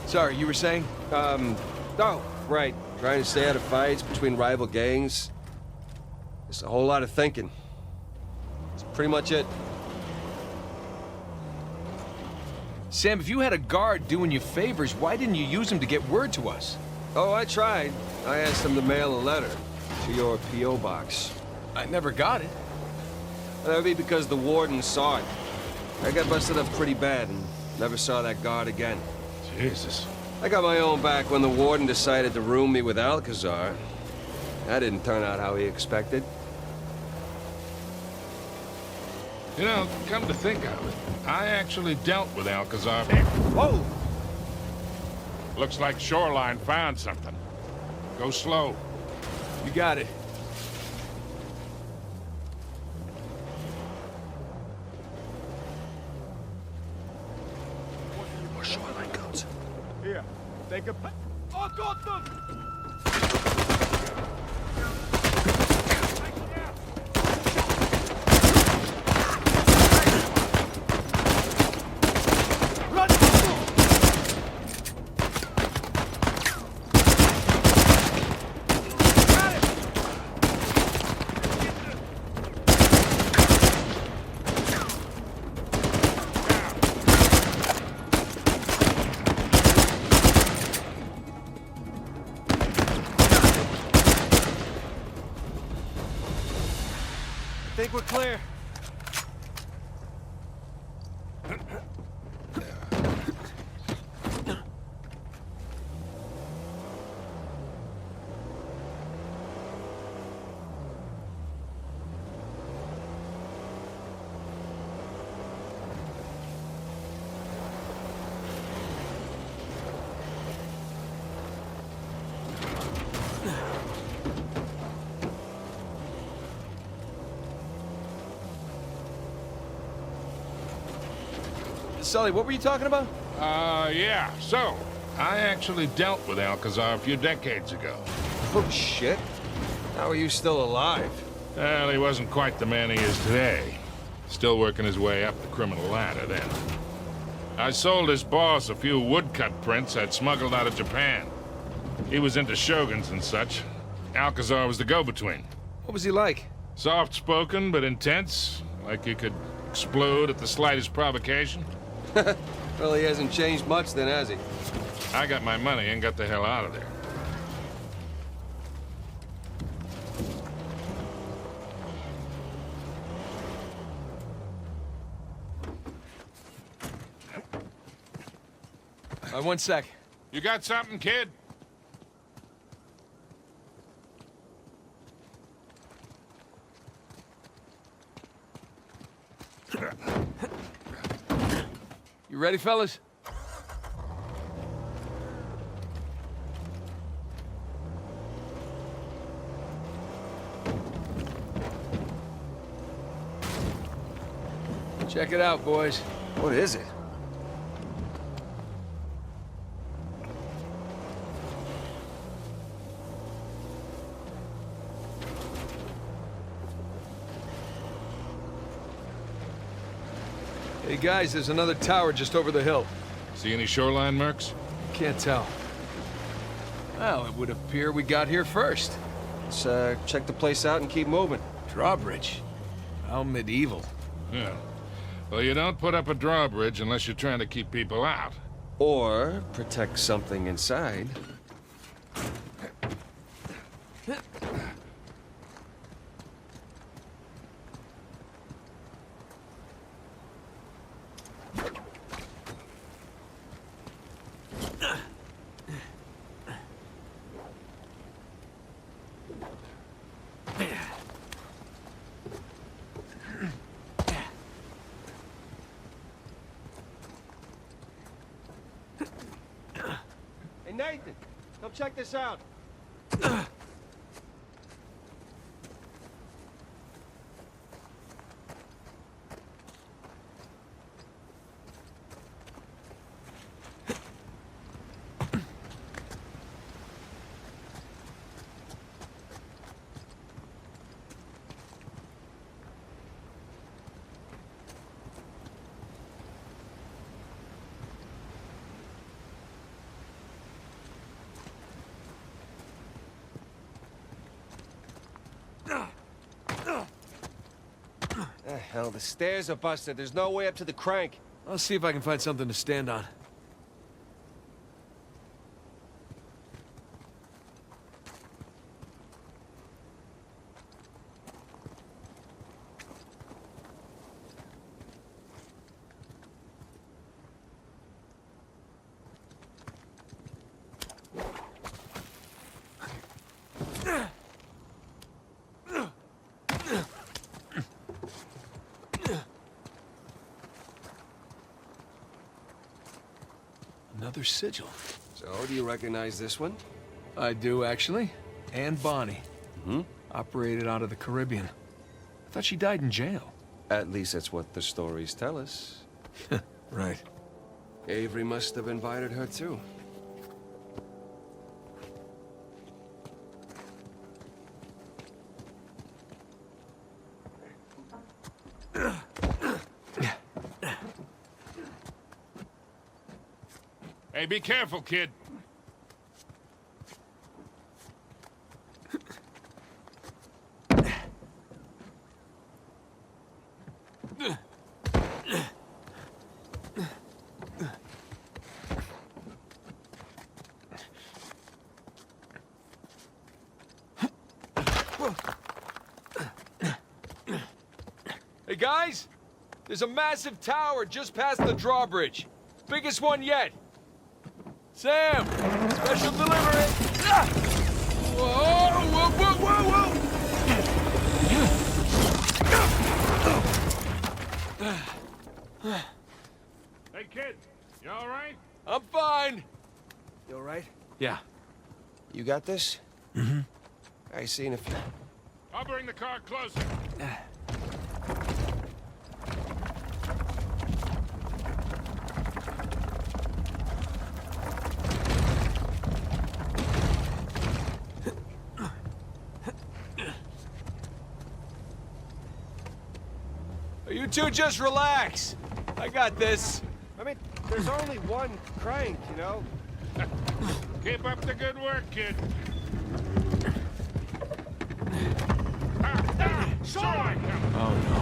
Sorry, you were saying? Oh, right. Trying to stay out of fights between rival gangs. It's a whole lot of thinking. That's pretty much it. Sam, if you had a guard doing you favors, why didn't you use him to get word to us? Oh, I tried. I asked him to mail a letter to your P.O. box. I never got it. That would be because the warden saw it. I got busted up pretty bad and never saw that guard again. Jesus. I got my own back when the warden decided to room me with Alcazar. That didn't turn out how he expected. You know, come to think of it, I actually dealt with Alcazar. Whoa! Looks like Shoreline found something. Go slow. You got it. More shoreline codes. Here, take a... I got them! I think we're clear. Sully, what were you talking about? Yeah, so, I actually dealt with Alcazar a few decades ago. Oh, shit. How are you still alive? Well, he wasn't quite the man he is today. Still working his way up the criminal ladder then. I sold his boss a few woodcut prints I'd smuggled out of Japan. He was into shoguns and such. Alcazar was the go-between. What was he like? Soft-spoken but intense, like you could explode at the slightest provocation. Well, he hasn't changed much then, has he? I got my money and got the hell out of there. One sec. You got something, kid? You ready, fellas? Check it out, boys. What is it? Hey, guys, there's another tower just over the hill. See any shoreline mercs? Can't tell. Well, it would appear we got here first. Let's check the place out and keep moving. Drawbridge. How medieval. Yeah. Well, you don't put up a drawbridge unless you're trying to keep people out. Or protect something inside. Nathan, come check this out. Hell, the stairs are busted. There's no way up to the crank. I'll see if I can find something to stand on. Another sigil. So, do you recognize this one? I do, actually. Anne Bonny. Hmm? Operated out of the Caribbean. I thought she died in jail. At least that's what the stories tell us. Right. Avery must have invited her, too. Hey, be careful, kid. Hey, guys! There's a massive tower just past the drawbridge. Biggest one yet. Sam! Special delivery! Ah! Whoa, whoa, whoa, whoa, whoa! Hey, kid, you all right? I'm fine. You all right? Yeah. You got this? Mm-hmm. I seen a few. I'll bring the car closer. You two just relax. I got this. I mean, there's only one crank, you know? Keep up the good work, kid. Sorry. Oh, no.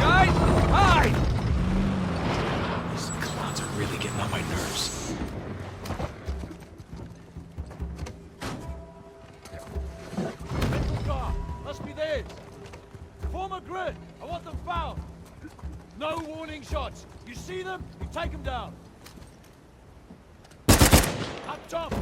Guys, hide! These clowns are really getting on my nerves. Must be theirs. Form a grid. I want them found. No warning shots. You see them, you take them down. Up top.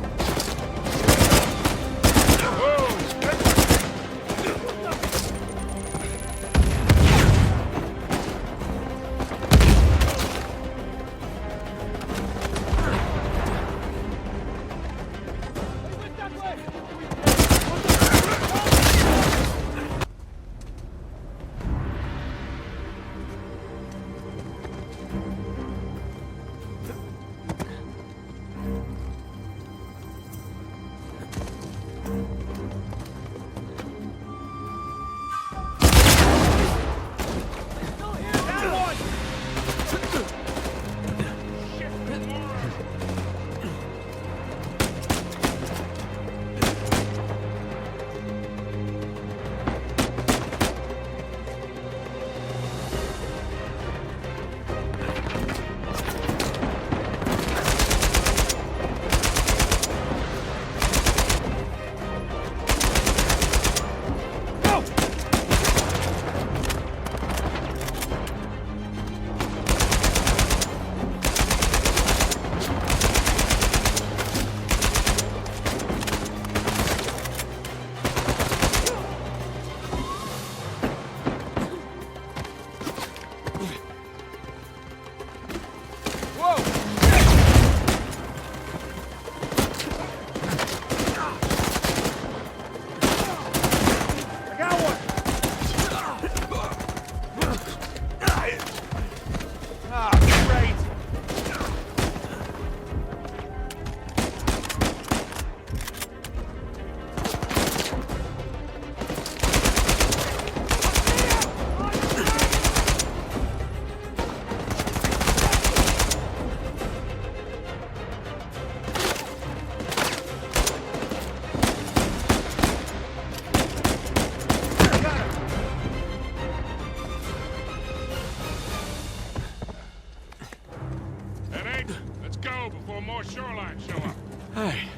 Show up. All right.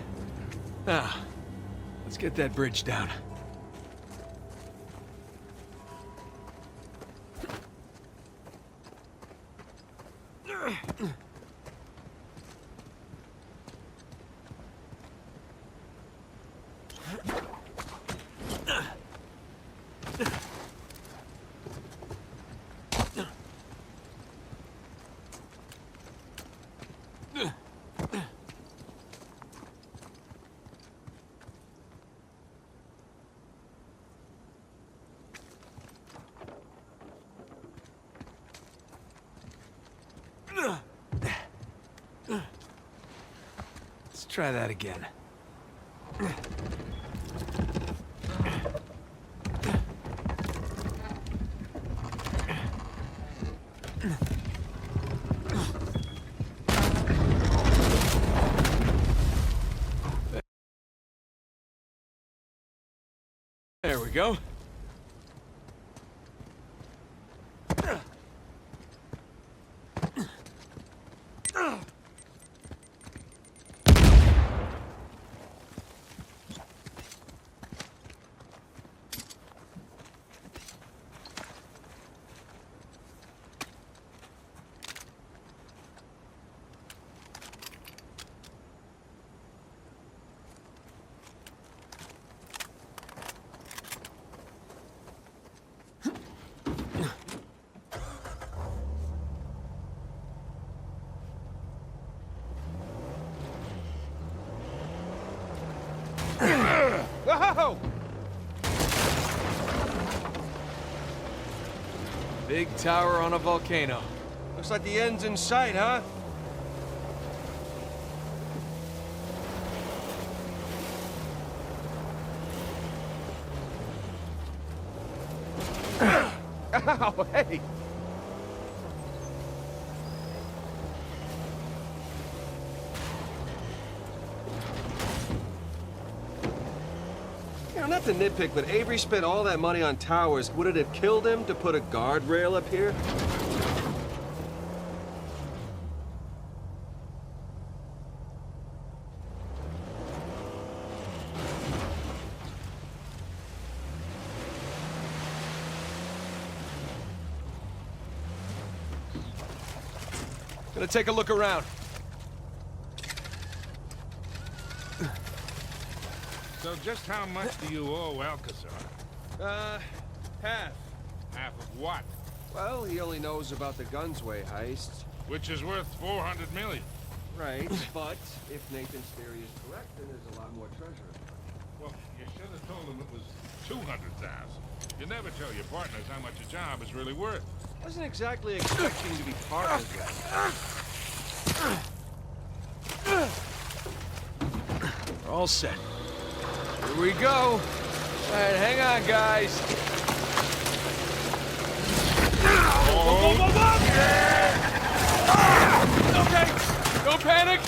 Now, let's get that bridge down. Let's try that again. There we go. Whoa! Big tower on a volcano. Looks like the end's in sight, huh? Ow, hey! You know, not to nitpick, but Avery spent all that money on towers. Would it have killed him to put a guardrail up here? Gonna take a look around. So just how much do you owe Alcazar? Half. Half of what? Well, he only knows about the Gunsway heist. Which is worth 400 million. Right, but if Nathan's theory is correct, then there's a lot more treasure. Well, you should have told him it was 200,000. You never tell your partners how much a job is really worth. Wasn't exactly expecting to be partners with. We're all set. Here we go. All right, hang on, guys. Okay, don't panic.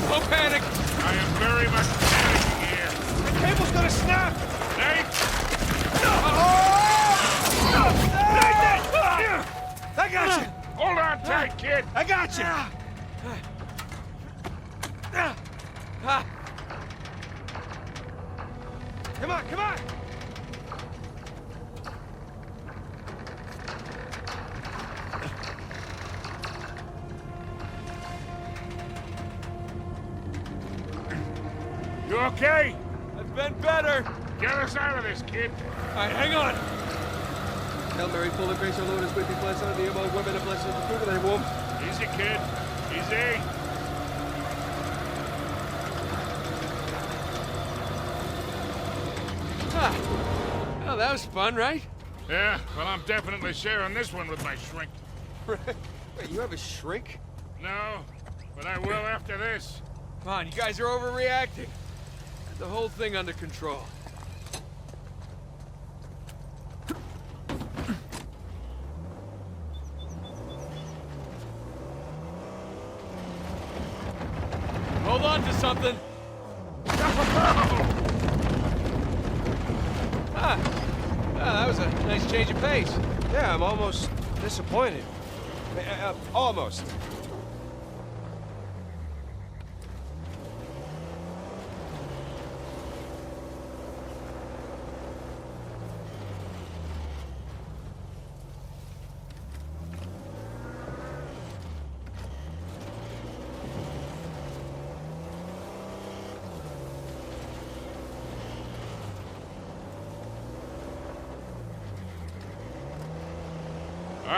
Don't panic. I am very much panicking here. The cable's gonna snap! Nate! I got you! Hold on tight, kid! I got you! Come on, come on! You okay? I've been better. Get us out of this, kid. All right, hang on. Hail Mary, full of grace, our Lord is with thee, blessed are thee among women, and blessed is the fruit of thy womb. Easy, kid. Easy. Oh, that was fun, right? Yeah, well, I'm definitely sharing this one with my shrink. Wait, you have a shrink? No, but I will after this. Come on, you guys are overreacting. Get the whole thing under control. Hold on to something. That was a nice change of pace. Yeah, I'm almost disappointed. Almost.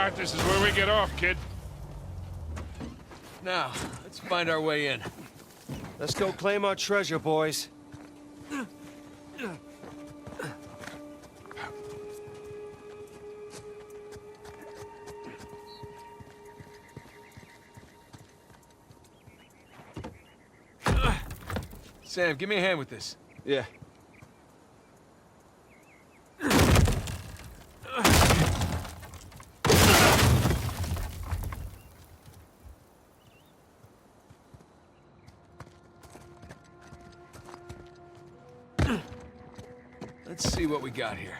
right, this is where we get off, kid. Now, let's find our way in. Let's go claim our treasure, boys. Sam, give me a hand with this. Yeah. Let's see what we got here.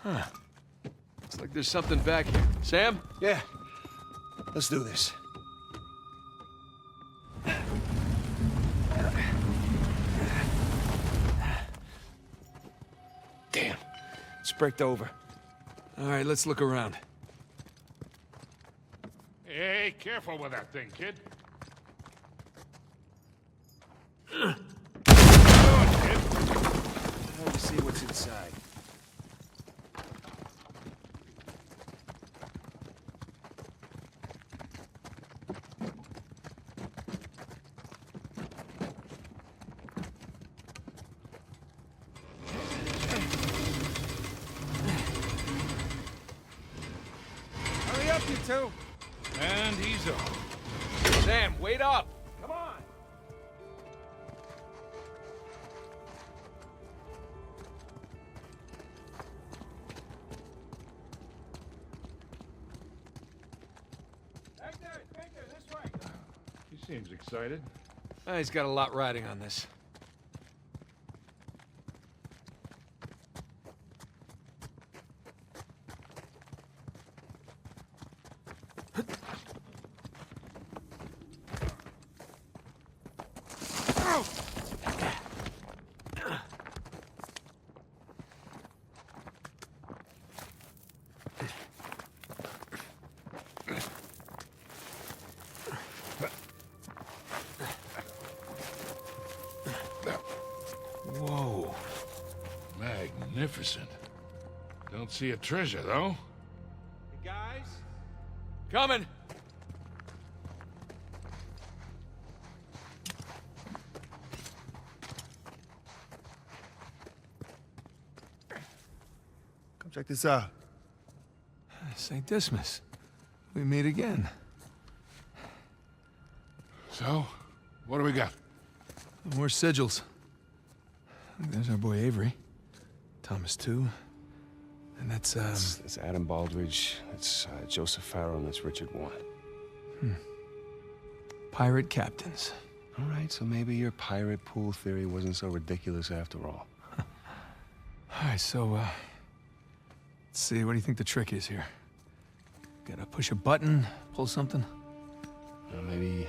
Huh. Looks like there's something back here. Sam? Yeah. Let's do this. Damn. It's braked over. All right, let's look around. Hey, careful with that thing, kid. Time to see what's inside. Hurry up, you two. And he's on. Sam, wait up! Come on! Victor, this way. He seems excited. He's got a lot riding on this. Whoa. Magnificent. Don't see a treasure, though. Hey, guys. Coming! Come check this out. St. Dismas. We meet again. So, what do we got? More sigils. I think there's our boy Avery. Thomas, too. And that's, That's Adam Baldridge. That's Joseph Farrow, and that's Richard Warren. pirate captains. All right, so maybe your pirate pool theory wasn't so ridiculous after all. All right, so, let's see. What do you think the trick is here? Gotta push a button, pull something? Maybe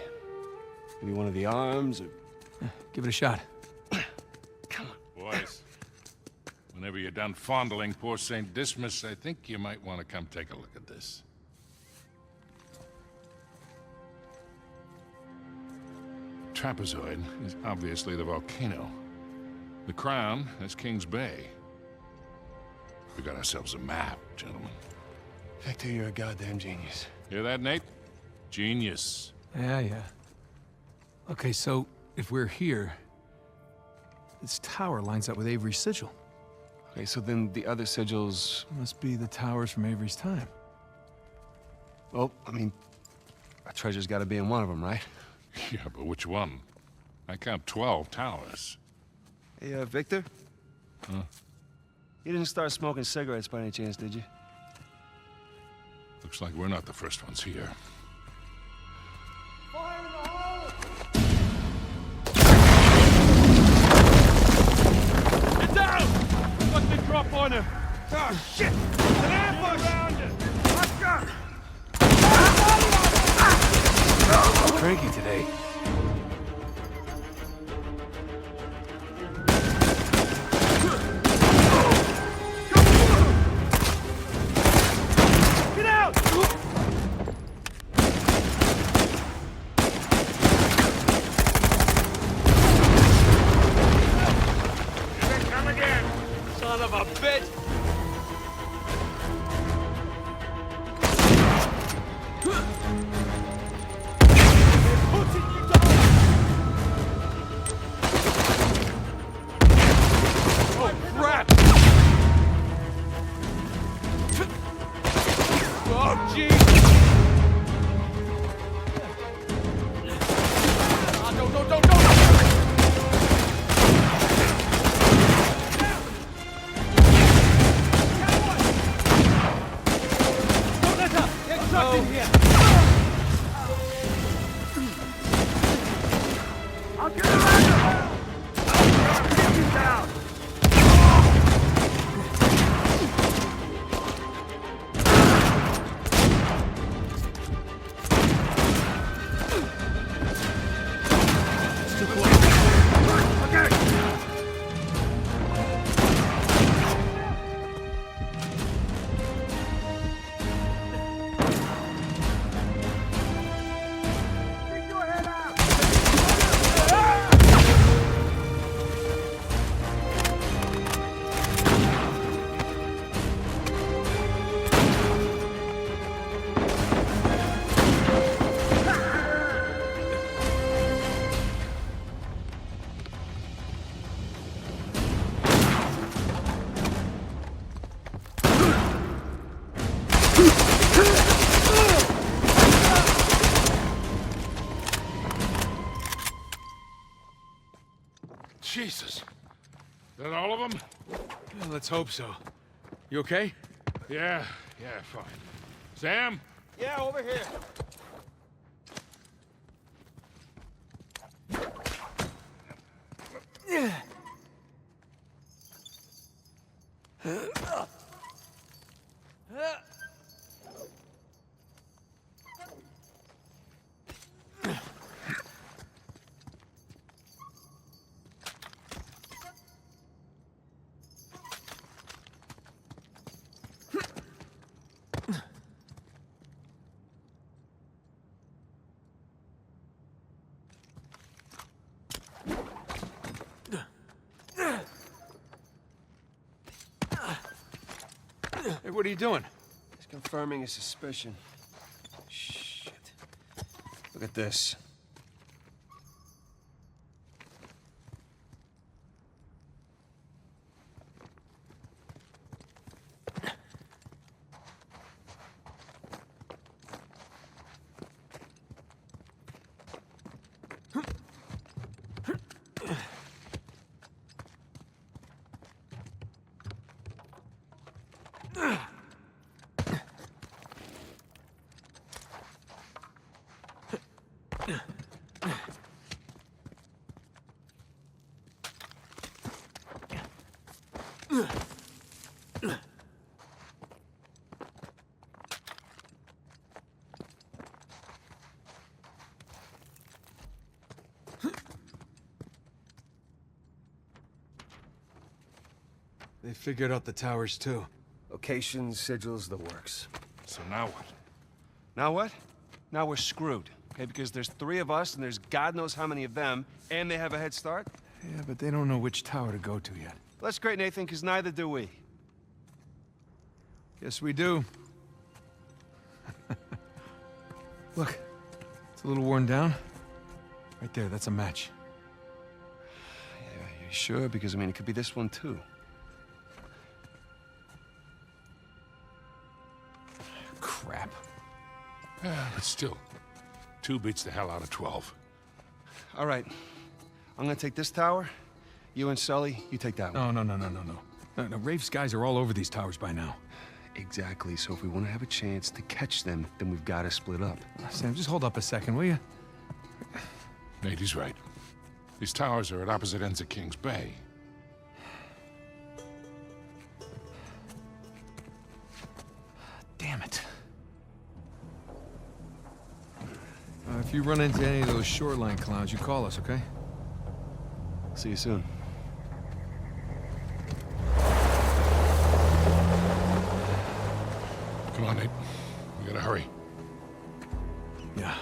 one of the arms, or... Yeah, give it a shot. Boys, whenever you're done fondling poor St. Dismas, I think you might want to come take a look at this. Trapezoid is obviously the volcano. The crown is King's Bay. We got ourselves a map, gentlemen. Victor, you're a goddamn genius. Hear that, Nate? Genius. Yeah. Okay, so if we're here, this tower lines up with Avery's sigil. Okay, so then the other sigils... Must be the towers from Avery's time. Well, I mean, a treasure's gotta be in one of them, right? Yeah, but which one? I count 12 towers. Hey, Victor? Huh? You didn't start smoking cigarettes by any chance, did you? Looks like we're not the first ones here. Fire in the hole! Get down! Got the drop on him! Oh, shit! An ambush! Cranky today. Get out! Here they come again. Son of a bitch! Putting you down! Oh, crap! Oh, jeez! Ah, no! Don't let her! Get trapped in here! I'll get her out! Get you down! Jesus. Is that all of them? Well, let's hope so. You okay? Yeah, fine. Sam? Yeah, over here. Hey, what are you doing? He's confirming his suspicion. Shit. Look at this. They figured out the towers, too. Locations, sigils, the works. So now what? Now what? Now we're screwed. Okay, because there's 3 of us, and there's God knows how many of them, and they have a head start? Yeah, but they don't know which tower to go to yet. Well, that's great, Nathan, because neither do we. Yes, we do. Look, it's a little worn down. Right there, that's a match. Yeah, you sure? Because, I mean, it could be this one, too. Crap. But still, 2 beats the hell out of 12. All right. I'm gonna take this tower. You and Sully, you take that one. No, Rafe's guys are all over these towers by now. Exactly. So if we want to have a chance to catch them, then we've got to split up. Sam, just hold up a second, will you? Nate, he's right. These towers are at opposite ends of Kings Bay. Damn it. If you run into any of those shoreline clowns, you call us, okay? See you soon. Come on, Nate. We gotta hurry. Yeah.